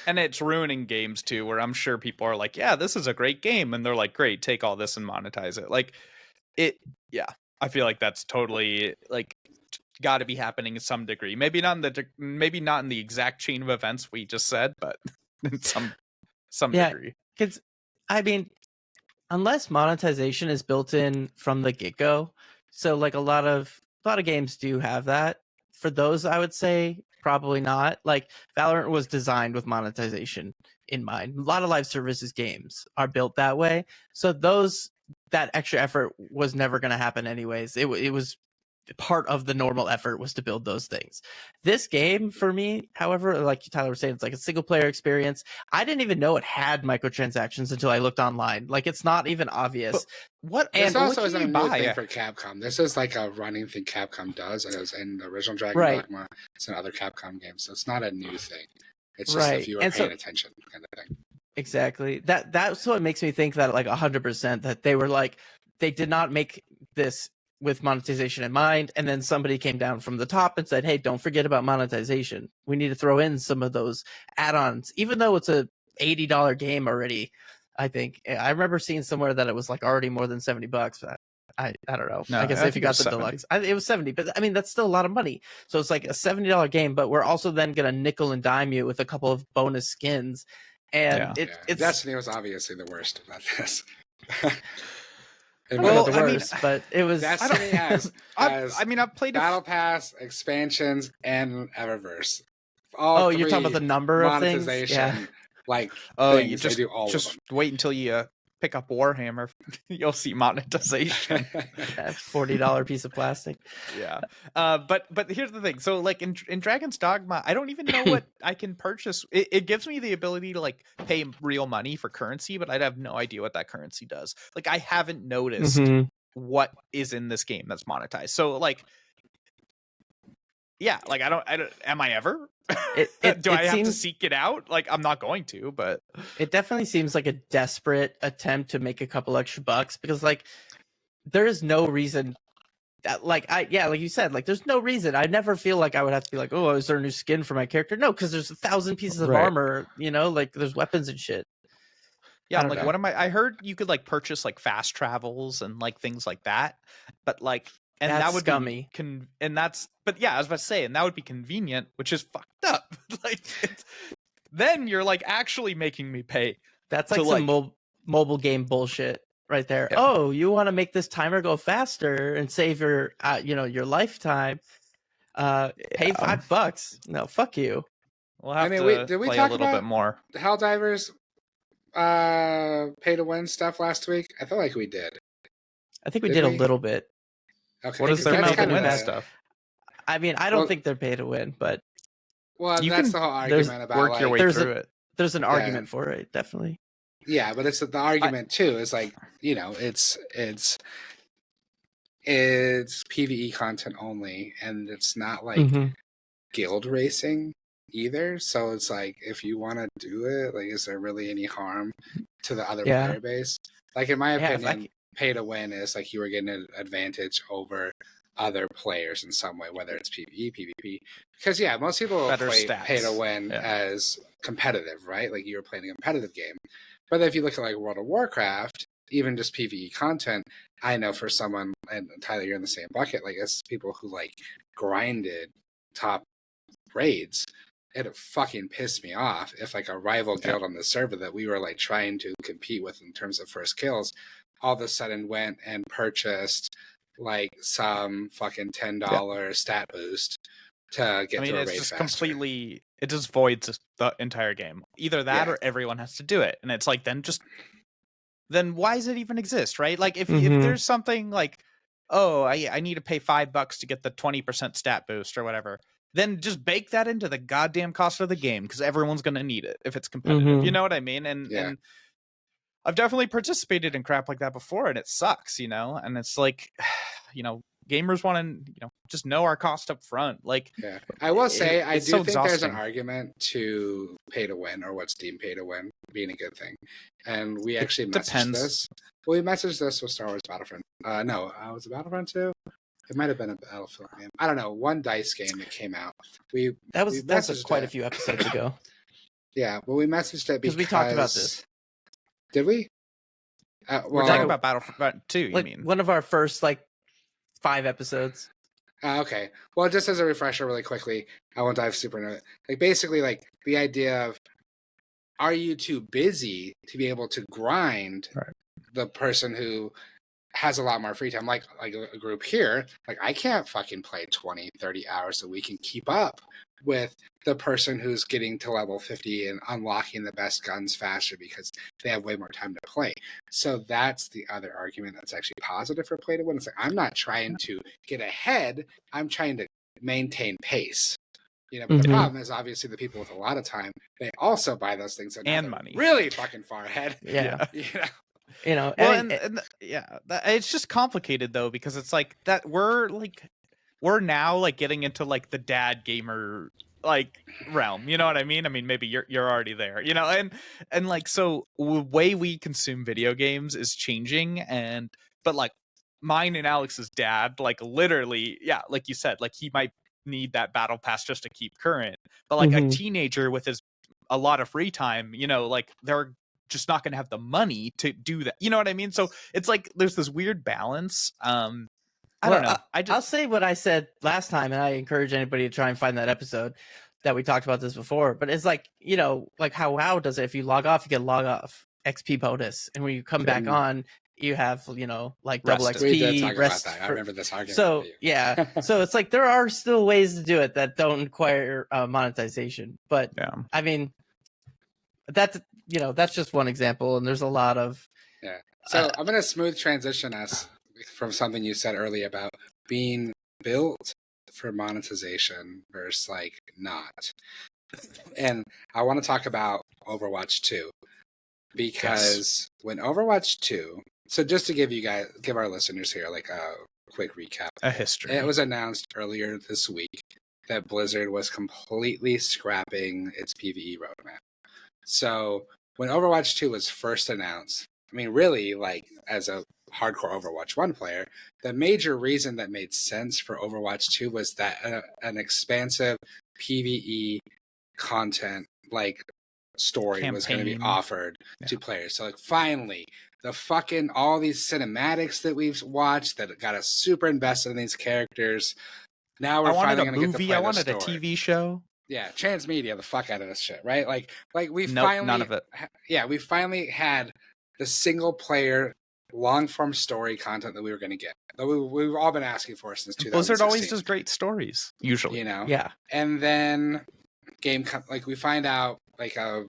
and it's ruining games too, where I'm sure people are like, yeah, this is a great game. And they're like, great, take all this and monetize it. Like I feel like that's totally like got to be happening in some degree. Maybe not in the exact chain of events we just said, but in some degree. Because I mean, unless monetization is built in from the get-go, so like a lot of games do have that. For those, I would say probably not. Like Valorant was designed with monetization in mind. A lot of live services games are built that way. So that extra effort was never going to happen anyways. It was part of the normal effort was to build those things. This game, for me, however, like Tyler was saying, it's like a single player experience. I didn't even know it had microtransactions until I looked online. Like, it's not even obvious. But this also isn't a new thing for Capcom. This is like a running thing Capcom does, and it was in the original Dragon Dogma. It's in other Capcom games, so it's not a new thing. It's just if you were paying attention, kind of thing. Exactly. That's what makes me think that like 100% that they were like, they did not make this with monetization in mind, and then somebody came down from the top and said, hey, don't forget about monetization. We need to throw in some of those add-ons, even though it's a $80 game already. I think I remember seeing somewhere that it was like already more than $70. I don't know. No, I guess if you got the 70. Deluxe, it was 70, but I mean, that's still a lot of money. So it's like a $70 game, but we're also then going to nickel and dime you with a couple of bonus skins. And it's Destiny was obviously the worst about this. Well, I mean, but it was. Destiny has I've played Battle Pass, expansions, and Eververse. You're talking about the number of things? Yeah. Like, you just do all just of them. Wait until you pick up Warhammer. You'll see monetization. $40 piece of plastic. Yeah. But here's the thing. So like in Dragon's Dogma, I don't even know what I can purchase. It gives me the ability to like pay real money for currency, but I'd have no idea what that currency does. Like I haven't noticed what is in this game that's monetized. So like yeah, like I don't. Am I ever? Do I have to seek it out? Like I'm not going to, but it definitely seems like a desperate attempt to make a couple extra bucks because like there is no reason. Like like you said, like there's no reason. I never feel like I would have to be like, oh, is there a new skin for my character? No, because there's 1,000 pieces of armor. You know, like there's weapons and shit. Yeah, I'm like, what am I heard you could like purchase like fast travels and like things like that, but like, and that's that would scummy. be but yeah, I was about to say, and that would be convenient, which is fucked up. Like, then you're like actually making me pay. That's like some mobile game bullshit right there. Yeah. Oh, you want to make this timer go faster and save your, your lifetime? Pay $5. No, fuck you. We'll have to did we play talk a little about bit more. Helldivers pay to win stuff last week? I feel like we did. I think we did a little bit. Okay. What is their pay to win stuff? I mean, I don't think they're pay to win, but that's the whole argument about work your way through it. There's an argument for it, definitely. Yeah, but it's the argument too is like, it's PvE content only, and it's not like guild racing either. So it's like, if you want to do it, like, is there really any harm to the other player base? Like, in my opinion, pay to win is like you were getting an advantage over other players in some way, whether it's PvE, PvP. Because most people play pay to win as competitive, right? Like, you're playing a competitive game. But if you look at like World of Warcraft, even just PvE content, I know for someone, and Tyler, you're in the same bucket, like as people who like grinded top raids, it fucking pissed me off if like a rival guild on the server that we were like trying to compete with in terms of first kills, all of a sudden went and purchased like some fucking $10 stat boost to get through a raid faster. It just voids the entire game. Either that or everyone has to do it. And it's like, then why does it even exist, right? Like if there's something like, oh, I need to pay $5 to get the 20% stat boost or whatever, then just bake that into the goddamn cost of the game, because everyone's going to need it if it's competitive. You know what I mean? And I've definitely participated in crap like that before, and it sucks, and it's like, gamers want to, just know our cost up front. Like, I will say, I do think there's an argument to pay to win, or what's deemed pay to win, being a good thing. And we actually messaged this. Well, we messaged this with Star Wars Battlefront. No, was it Battlefront 2? It might have been a Battlefield game. I don't know. One DICE game that came out. That was quite a few episodes ago. Yeah, well, we messaged it because we talked about this. Did we? We're talking about Battlefront 2, you mean? One of our first, 5 episodes. Okay. Well, just as a refresher really quickly, I won't dive super into it. Like, basically, like, the idea of, are you too busy to be able to grind the person who has a lot more free time? Like a group here, like, I can't fucking play 20, 30 hours a week and keep up with the person who's getting to level 50 and unlocking the best guns faster because they have way more time to play. So that's the other argument that's actually positive for play to win. It's like, I'm not trying to get ahead, I'm trying to maintain pace. But the problem is, obviously, the people with a lot of time, they also buy those things and money really fucking far ahead. Yeah. It's just complicated though, because it's like that we're now like getting into like the dad gamer like realm, you know what I mean? I mean, maybe you're already there, and like, so the way we consume video games is changing, but like mine and Alex's dad, like literally, like you said, like he might need that battle pass just to keep current, but like a teenager with a lot of free time, like they're just not going to have the money to do that, you know what I mean? So it's like there's this weird balance. I don't know. I'll say what I said last time, and I encourage anybody to try and find that episode that we talked about this before. But it's like, like how WoW does it. If you log off, you get log off XP bonus, and when you come back on, you have like double XP. We did talk about that. I remember this argument. So so it's like there are still ways to do it that don't require monetization. But I mean, that's just one example, and there's a lot of. Yeah. So I'm gonna smooth transition us from something you said earlier about being built for monetization versus like not. And I want to talk about Overwatch 2 because when Overwatch 2, so just to give our listeners here like a quick recap, a history. It was announced earlier this week that Blizzard was completely scrapping its PvE roadmap. So when Overwatch 2 was first announced, I mean, really, like, as a hardcore Overwatch 1 player, the major reason that made sense for Overwatch 2 was that an expansive PvE content, like, story was going to be offered to players. So, like, finally, the fucking all these cinematics that we've watched that got us super invested in these characters. Now we're finally going to get to play I wanted the a story. TV show. Yeah, transmedia the fuck out of this shit, right? Like we finally, none of it. Yeah, we finally had the single player long form story content that we were going to get. That we've all been asking for since 2016. Blizzard always does great stories, usually. You know, yeah. And then we find out like I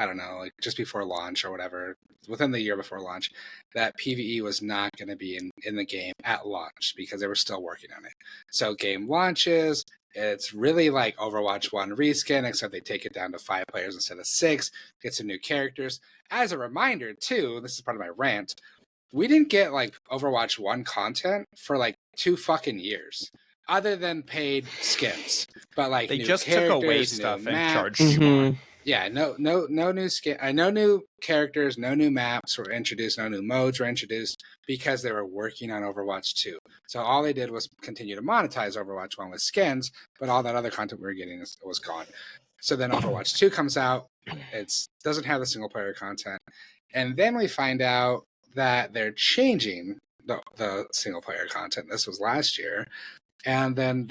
don't know, like just before launch or whatever, within the year before launch, that PvE was not going to be in the game at launch because they were still working on it. So game launches. It's really like Overwatch 1 reskin, except they take it down to 5 players instead of 6, get some new characters. As a reminder, too, this is part of my rant, we didn't get like Overwatch 1 content for like 2 fucking years, other than paid skins. But like they new just took away stuff and charged you more. Yeah, no new skin, no new characters, no new maps were introduced, no new modes were introduced because they were working on Overwatch 2. So all they did was continue to monetize Overwatch 1 with skins, but all that other content we were getting was gone. So then Overwatch 2 comes out, it doesn't have the single player content, and then we find out that they're changing the single player content. This was last year, and then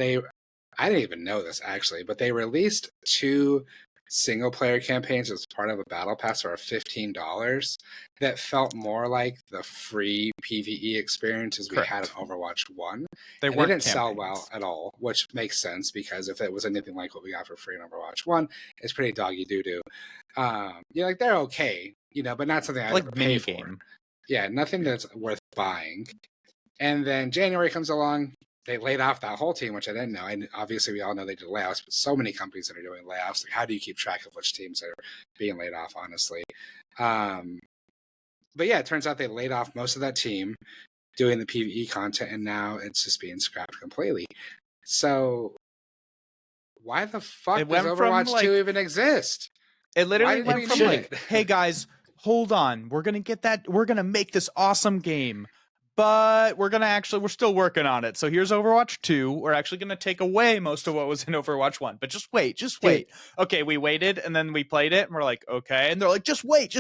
I didn't even know this actually, but they released 2 single player campaigns as part of a battle pass for $15 that felt more like the free PvE experiences we had in Overwatch 1. They didn't sell well at all, which makes sense because if it was anything like what we got for free in Overwatch 1, it's pretty doggy doo-doo. Like they're okay, but not something I'd like ever pay for. Game. Yeah, nothing that's worth buying. And then January comes along. They laid off that whole team, which I didn't know. And obviously, we all know they did layoffs, but so many companies that are doing layoffs. Like, how do you keep track of which teams are being laid off, honestly? But yeah, it turns out they laid off most of that team doing the PvE content, and now it's just being scrapped completely. So why the fuck does Overwatch 2 even exist? It literally went from like, hey guys, hold on. We're going to make this awesome game. But we're still working on it. So here's Overwatch 2. We're actually going to take away most of what was in Overwatch 1. But just wait. Okay, we waited, and then we played it, and we're like, okay. And they're like, just wait.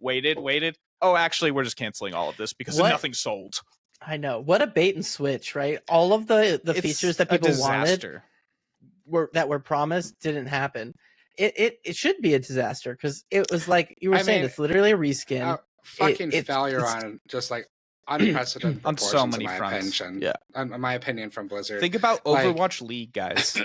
Waited. Oh, actually, we're just canceling all of this because nothing sold. I know. What a bait and switch, right? All of the features that people wanted that were promised didn't happen. It should be a disaster because it was like you were saying, it's literally a reskin. Fucking failure on just like unprecedented on so many fronts. In my opinion, from Blizzard. Think about Overwatch League, guys.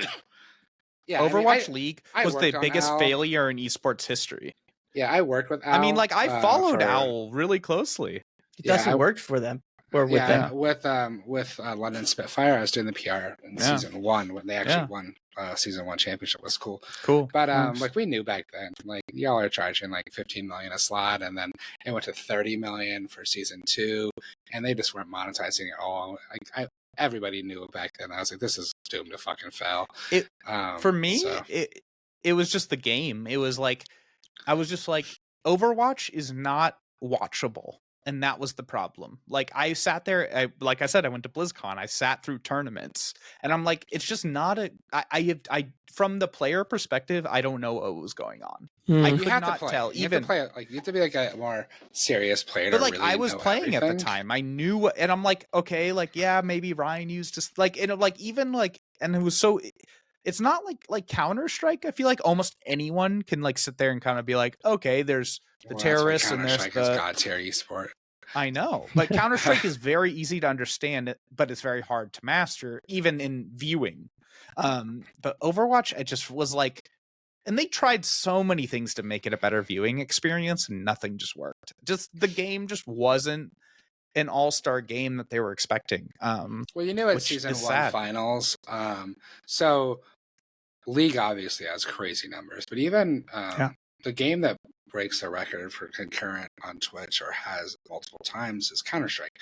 Overwatch League was the biggest failure in esports history. Yeah, I worked with Owl. I mean, like I followed Owl really closely. It worked for them. Or with them. With London Spitfire, I was doing the PR in season 1 when they actually won season 1 championship. Was cool. But like we knew back then, like y'all are charging like $15 million a slot, and then it went to $30 million for season 2, and they just weren't monetizing it all. Everybody knew it back then. I was like, this is doomed to fucking fail. For me, it was just the game. It was like I was just like, Overwatch is not watchable. And that was the problem. Like I sat there, like I said, I went to BlizzCon. I sat through tournaments, and I'm like, it's just not I from the player perspective, I don't know what was going on. I could not tell. You have to play it. Like you have to be like a more serious player. But like really I was playing everything. At the time, I knew, and I'm like, okay, like yeah, maybe Ryan used to like, like even like, and it was so. It's not like Counter-Strike. I feel like almost anyone can like sit there and kind of be like, okay, there's the terrorists and there's the God tier esport. I know, but Counter-Strike is very easy to understand, but it's very hard to master, even in viewing. But Overwatch, it just was like, and they tried so many things to make it a better viewing experience, and nothing just worked. Just the game just wasn't an all-star game that they were expecting. Well, it's season 1 finals. So League obviously has crazy numbers, but even the game that breaks the record for concurrent on Twitch or has multiple times is Counter-Strike.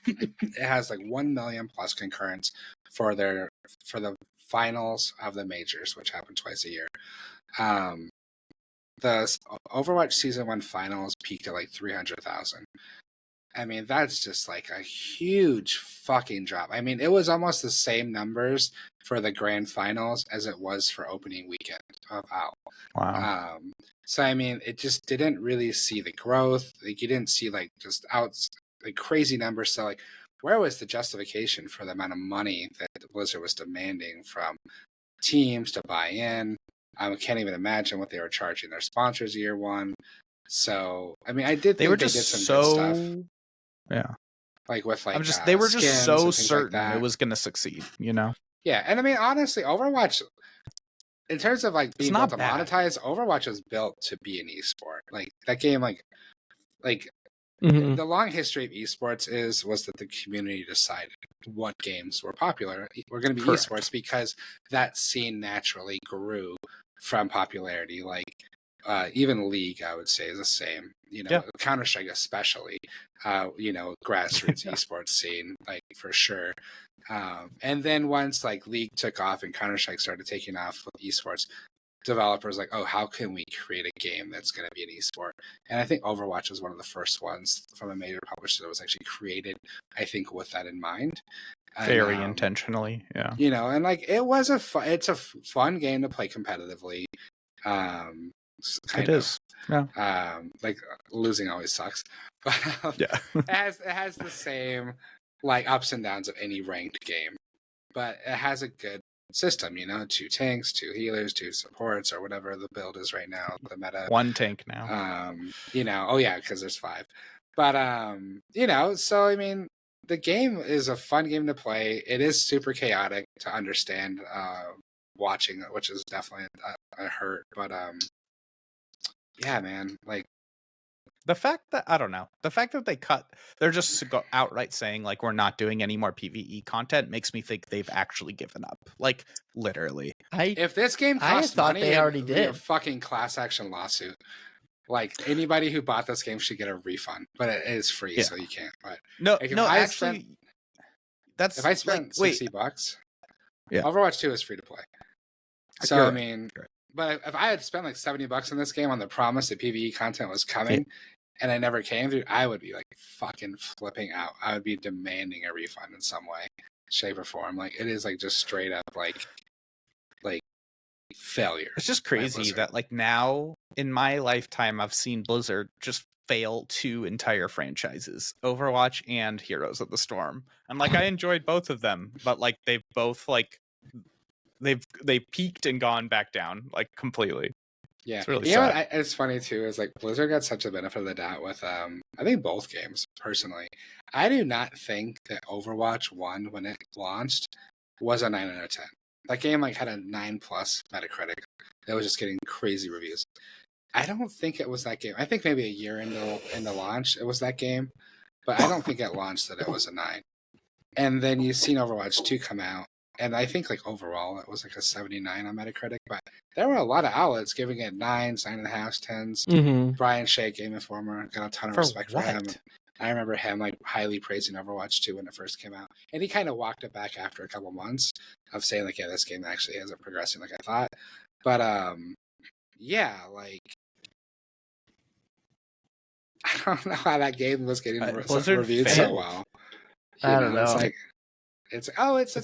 It has like 1 million plus concurrents for their for the finals of the majors, which happen twice a year. The Overwatch Season 1 finals peaked at like 300,000. I mean, that's just like a huge fucking drop. I mean, it was almost the same numbers for the grand finals as it was for opening weekend of OWL. Wow. So, I mean, it just didn't really see the growth. Like, you didn't see like just like crazy numbers. So, like, where was the justification for the amount of money that Blizzard was demanding from teams to buy in? I can't even imagine what they were charging their sponsors year one. So, I mean, I did think they did some good stuff. Yeah. Like with like they were just so certain like it was going to succeed, you know? Yeah, and I mean, honestly, Overwatch, in terms of like being built to monetize, Overwatch was built to be an esport. Like that game, like the long history of esports was that the community decided what games were popular. We're going to be esports because that scene naturally grew from popularity. Like even League, I would say, is the same. You know, Counter-Strike especially. You know, grassroots esports scene, like for sure. And then once like League took off and Counter-Strike started taking off with esports, developers like, oh, how can we create a game that's going to be an esport? And I think Overwatch was one of the first ones from a major publisher that was actually created, I think, with that in mind. Very intentionally, yeah. You know, and like it's a fun game to play competitively. It is. Yeah. Like losing always sucks, but yeah, it has the same like ups and downs of any ranked game, but it has a good system. You know, 2 tanks, 2 healers, 2 supports, or whatever the build is right now. The meta 1 tank now. You know, oh yeah, because there's 5. But you know, so I mean, the game is a fun game to play. It is super chaotic to understand watching it, which is definitely a hurt. But yeah, man, like the fact that they're just outright saying like we're not doing any more PvE content makes me think they've actually given up. Like literally. If this game cost money, they already did a fucking class action lawsuit. Like anybody who bought this game should get a refund, but it is free, so you can't. But like, if I spent like, $60, Overwatch 2 is free to play. So I mean, but if I had spent like $70 on this game on the promise that PvE content was coming, and I never came, dude, I would be like fucking flipping out. I would be demanding a refund in some way, shape, or form. Like it is like just straight up like failure. It's just crazy that like now in my lifetime I've seen Blizzard just fail 2 entire franchises, Overwatch and Heroes of the Storm. And like I enjoyed both of them, but like they've both like they peaked and gone back down like completely. Yeah, it's really sad. It's funny too. Is like Blizzard got such a benefit of the doubt with I think both games. Personally, I do not think that Overwatch 1 when it launched was a 9 out of 10. That game like had a 9+ Metacritic. That was just getting crazy reviews. I don't think it was that game. I think maybe a year into launch it was that game, but I don't think at launch that it was a 9. And then you've seen Overwatch 2 come out. And I think like overall it was like a 79 on Metacritic, but there were a lot of outlets giving it 9s, 9.5s, 10s. Brian Shea, Game Informer, got a ton of respect for him. I remember him like highly praising Overwatch 2 when it first came out, and he kind of walked it back after a couple months of saying like, yeah, this game actually isn't progressing like I thought. But yeah, like I don't know how that game was getting reviewed so well. I don't know. It's like. It's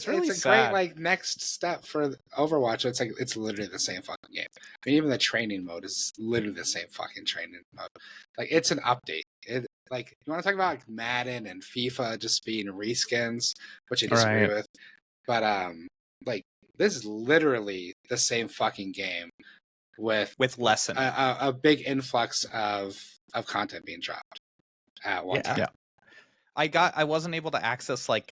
really a great like next step for Overwatch. It's like it's literally the same fucking game. I mean, even the training mode is literally the same fucking training mode. Like it's an update. It like you want to talk about like Madden and FIFA just being reskins, which I disagree with. But like this is literally the same fucking game with less a big influx of content being dropped at one time. Yeah. I wasn't able to access like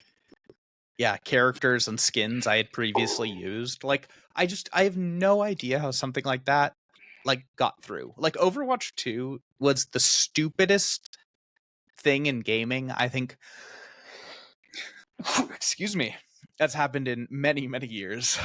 characters and skins I had previously used. Like I have no idea how something like that like got through. Like Overwatch 2 was the stupidest thing in gaming, I think. Excuse me. That's happened in many, many years.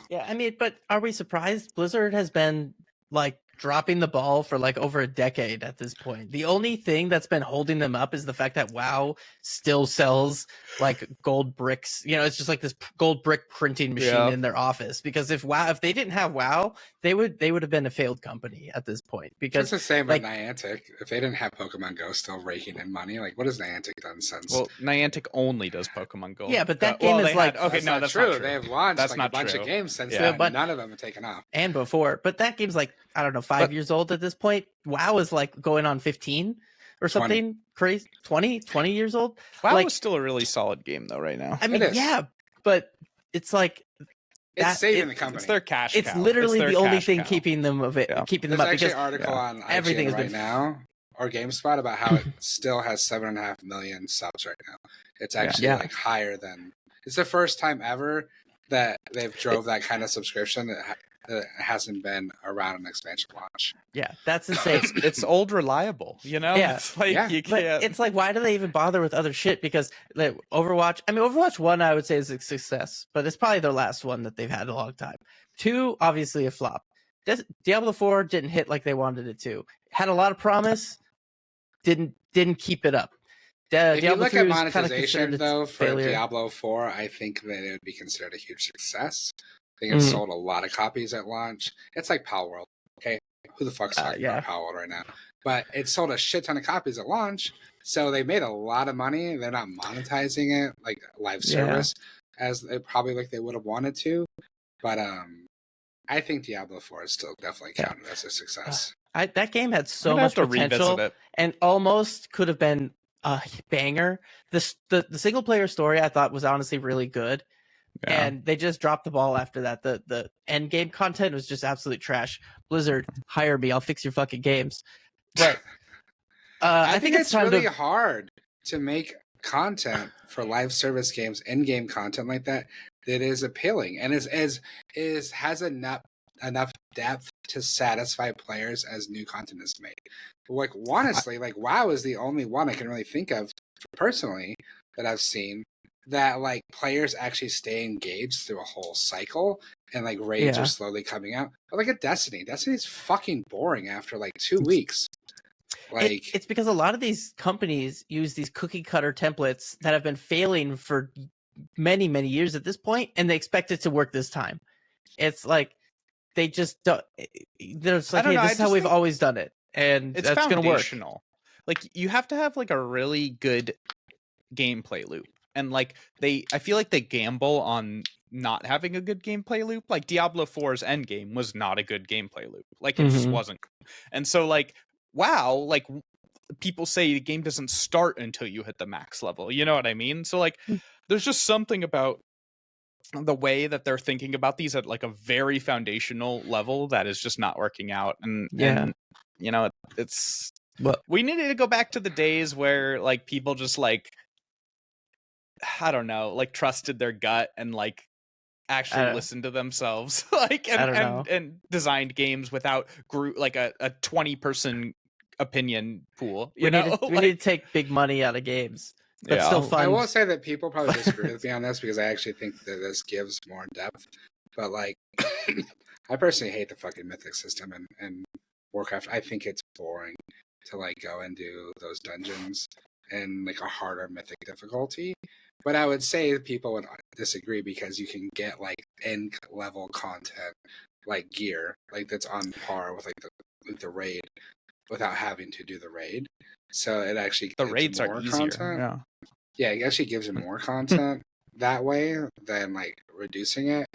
Yeah, I mean, but are we surprised? Blizzard has been like dropping the ball for like over a decade at this point. The only thing that's been holding them up is the fact that WoW still sells like gold bricks. You know, it's just like this gold brick printing machine in their office. Because if they didn't have WoW, they would have been a failed company at this point. Because it's the same like, with Niantic. If they didn't have Pokemon Go still raking in money, like what has Niantic done since? Well, Niantic only does Pokemon Go. Yeah, but that game is like that's not true. They have launched like a bunch of games since then. But none of them have taken off. And before, but that game's like, I don't know, 5 years old at this point. WoW is like going on 15 or something crazy. 20 years old. WoW is still a really solid game though right now. I mean, yeah, but it's like it's saving the company. It's their cash cow. It's literally the only thing keeping them up. There's because actually an article on everything right now or GameSpot about how it still has 7.5 million subs right now. It's actually like higher than. It's the first time ever that they've drove that kind of subscription that hasn't been around an expansion launch. Yeah, that's insane. It's old reliable, you know? Yeah. It's like you can't. But it's like, why do they even bother with other shit? Because like, Overwatch 1, I would say, is a success, but it's probably their last one that they've had in a long time. 2, obviously a flop. Diablo 4 didn't hit like they wanted it to. Had a lot of promise, didn't keep it up. If you look at monetization, though, for Diablo 4, I think that it would be considered a huge success. I think it sold a lot of copies at launch. It's like Palworld, okay? Who the fuck's talking about Palworld right now? But it sold a shit ton of copies at launch, so they made a lot of money. They're not monetizing it like live service as they probably like they would have wanted to. But I think Diablo 4 is still definitely counted as a success. That game had so much potential and almost could have been a banger. The single player story I thought was honestly really good. Yeah. And they just dropped the ball after that. The end game content was just absolute trash. Blizzard, hire me. I'll fix your fucking games. But I think it's really hard to make content for live service games, end game content like that is appealing and has enough depth to satisfy players as new content is made. Like honestly, like WoW is the only one I can really think of personally that I've seen that like players actually stay engaged through a whole cycle and like raids are slowly coming out. But like a Destiny's fucking boring after like 2 weeks. Like it's because a lot of these companies use these cookie cutter templates that have been failing for many, many years at this point, and they expect it to work this time. It's like they just don't. There's like, hey, this is how we've always done it, and it's that's going to work. Like you have to have like a really good gameplay loop. And like I feel like they gamble on not having a good gameplay loop. Like Diablo 4's endgame was not a good gameplay loop. Like it just wasn't. And so like WoW, like people say the game doesn't start until you hit the max level. You know what I mean? So like there's just something about the way that they're thinking about these at like a very foundational level that is just not working out. And you know, it's we needed to go back to the days where like people just like, I don't know, like trusted their gut and like actually listened to themselves, like and designed games without like a 20-person opinion pool. We need to take big money out of games, but still fun. I will say that people probably disagree with me on this because I actually think that this gives more depth. But like, I personally hate the fucking mythic system and Warcraft. I think it's boring to like go and do those dungeons and like a harder mythic difficulty. But I would say people would disagree because you can get like end level content like gear like that's on par with like the raid without having to do the raid. So it actually the raids are easier. Content. Yeah, it actually gives you more content that way than like reducing it.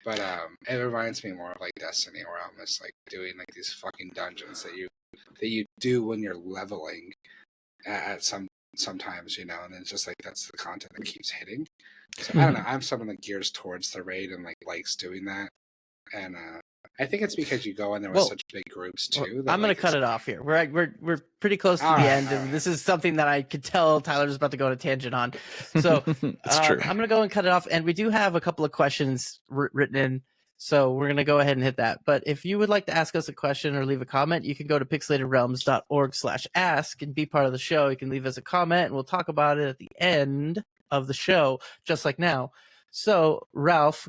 But it reminds me more of like Destiny, where I'm just like doing like these fucking dungeons that you do when you're leveling at sometimes, you know, and it's just like that's the content that keeps hitting. So I don't know. I'm someone that gears towards the raid and like likes doing that, and I think it's because you go in there with such big groups too. I'm going to cut it off here. We're pretty close to the end, and this is something that I could tell Tyler's about to go on a tangent on. So it's true. I'm going to go and cut it off, and we do have a couple of questions written in. So we're going to go ahead and hit that. But if you would like to ask us a question or leave a comment, you can go to pixelatedrealms.org/ask and be part of the show. You can leave us a comment and we'll talk about it at the end of the show, just like now. So Ralph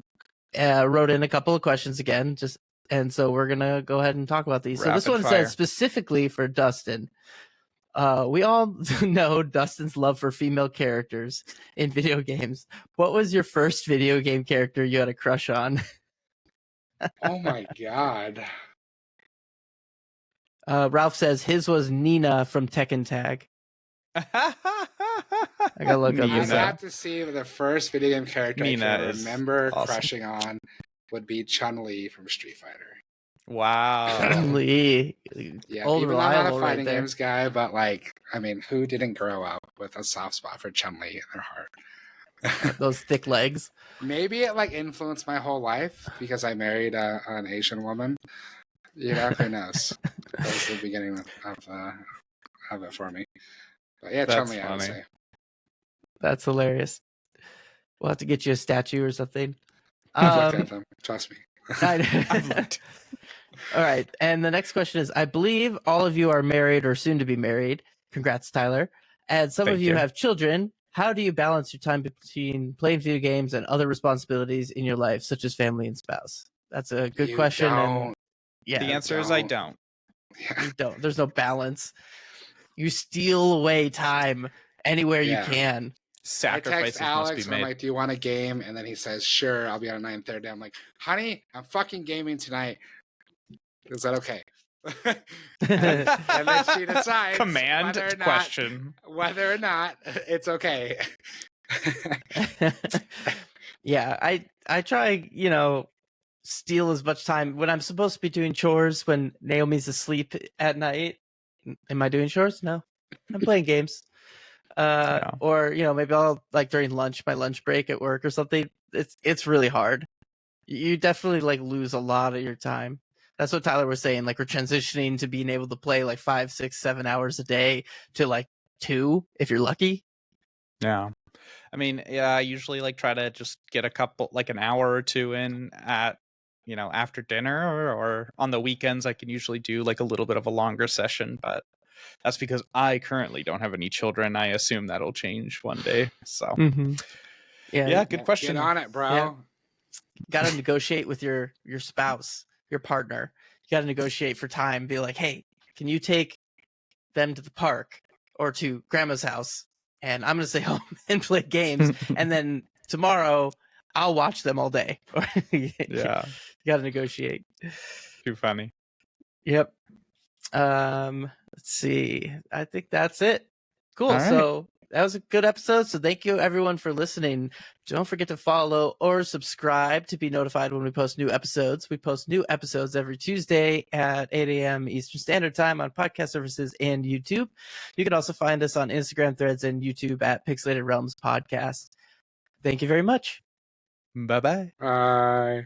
wrote in a couple of questions again, just And so we're gonna go ahead and talk about these. So this Rapid one fire. says specifically for Dustin. We all know Dustin's love for female characters in video games. What was your first video game character you had a crush on? Oh my god. Ralph says his was Nina from Tekken Tag. I gotta look up I this. have to see the first video game character Nina I can is remember awesome. crushing on would be Chun-Li from Street Fighter. Wow. Lee, Yeah, old even though I'm not a reliable fighting right there. games guy, but like, I mean, who didn't grow up with a soft spot for Chun-Li in their heart? Those thick legs. Maybe it like influenced my whole life because I married an Asian woman. You know, who knows? That was the beginning of it for me. But yeah, That's Chun-Li, I would funny. say. That's hilarious. We'll have to get you a statue or something. I've looked at them. Trust me. I've looked. All right. And the next question is, I believe all of you are married or soon to be married. Congrats, Tyler. And some Thank of you you. have children. How do you balance your time between playing video games and other responsibilities in your life, such as family and spouse? That's a good You question. don't. And yeah, The answer is I don't. Yeah. you don't. There's no balance. You steal away time anywhere Yeah. you can. I Sacrifices text Alex must and be I'm made. like, do you want a game? And then he says, sure, I'll be on 9:30. I'm like, honey, I'm fucking gaming tonight. Is that okay? and then she decides Command whether or not, question. whether or not it's okay. Yeah, I try, steal as much time when I'm supposed to be doing chores when Naomi's asleep at night. Am I doing chores? No. I'm playing games. Yeah. Or, maybe I'll like during my lunch break at work or something. It's really hard. You definitely like lose a lot of your time. That's what Tyler was saying. Like we're transitioning to being able to play like 5, 6, 7 hours a day to like 2 if you're lucky. Yeah. I mean, yeah, I usually like try to just get an hour or two in at, after dinner or on the weekends. I can usually do like a little bit of a longer session, but that's because I currently don't have any children. I assume that'll change one day. So, yeah, good question. Get on it, bro. Yeah. Got to negotiate with your spouse, your partner. You got to negotiate for time. Be like, hey, can you take them to the park or to grandma's house? And I'm going to stay home and play games. And then tomorrow I'll watch them all day. Yeah. You got to negotiate. Too funny. Yep. Let's see. I think that's it. Cool. All right. So that was a good episode. So thank you everyone for listening. Don't forget to follow or subscribe to be notified when we post new episodes. We post new episodes every Tuesday at 8 a.m. Eastern Standard Time on podcast services and YouTube. You can also find us on Instagram, Threads, and YouTube at Pixelated Realms Podcast. Thank you very much. Bye-bye. Bye.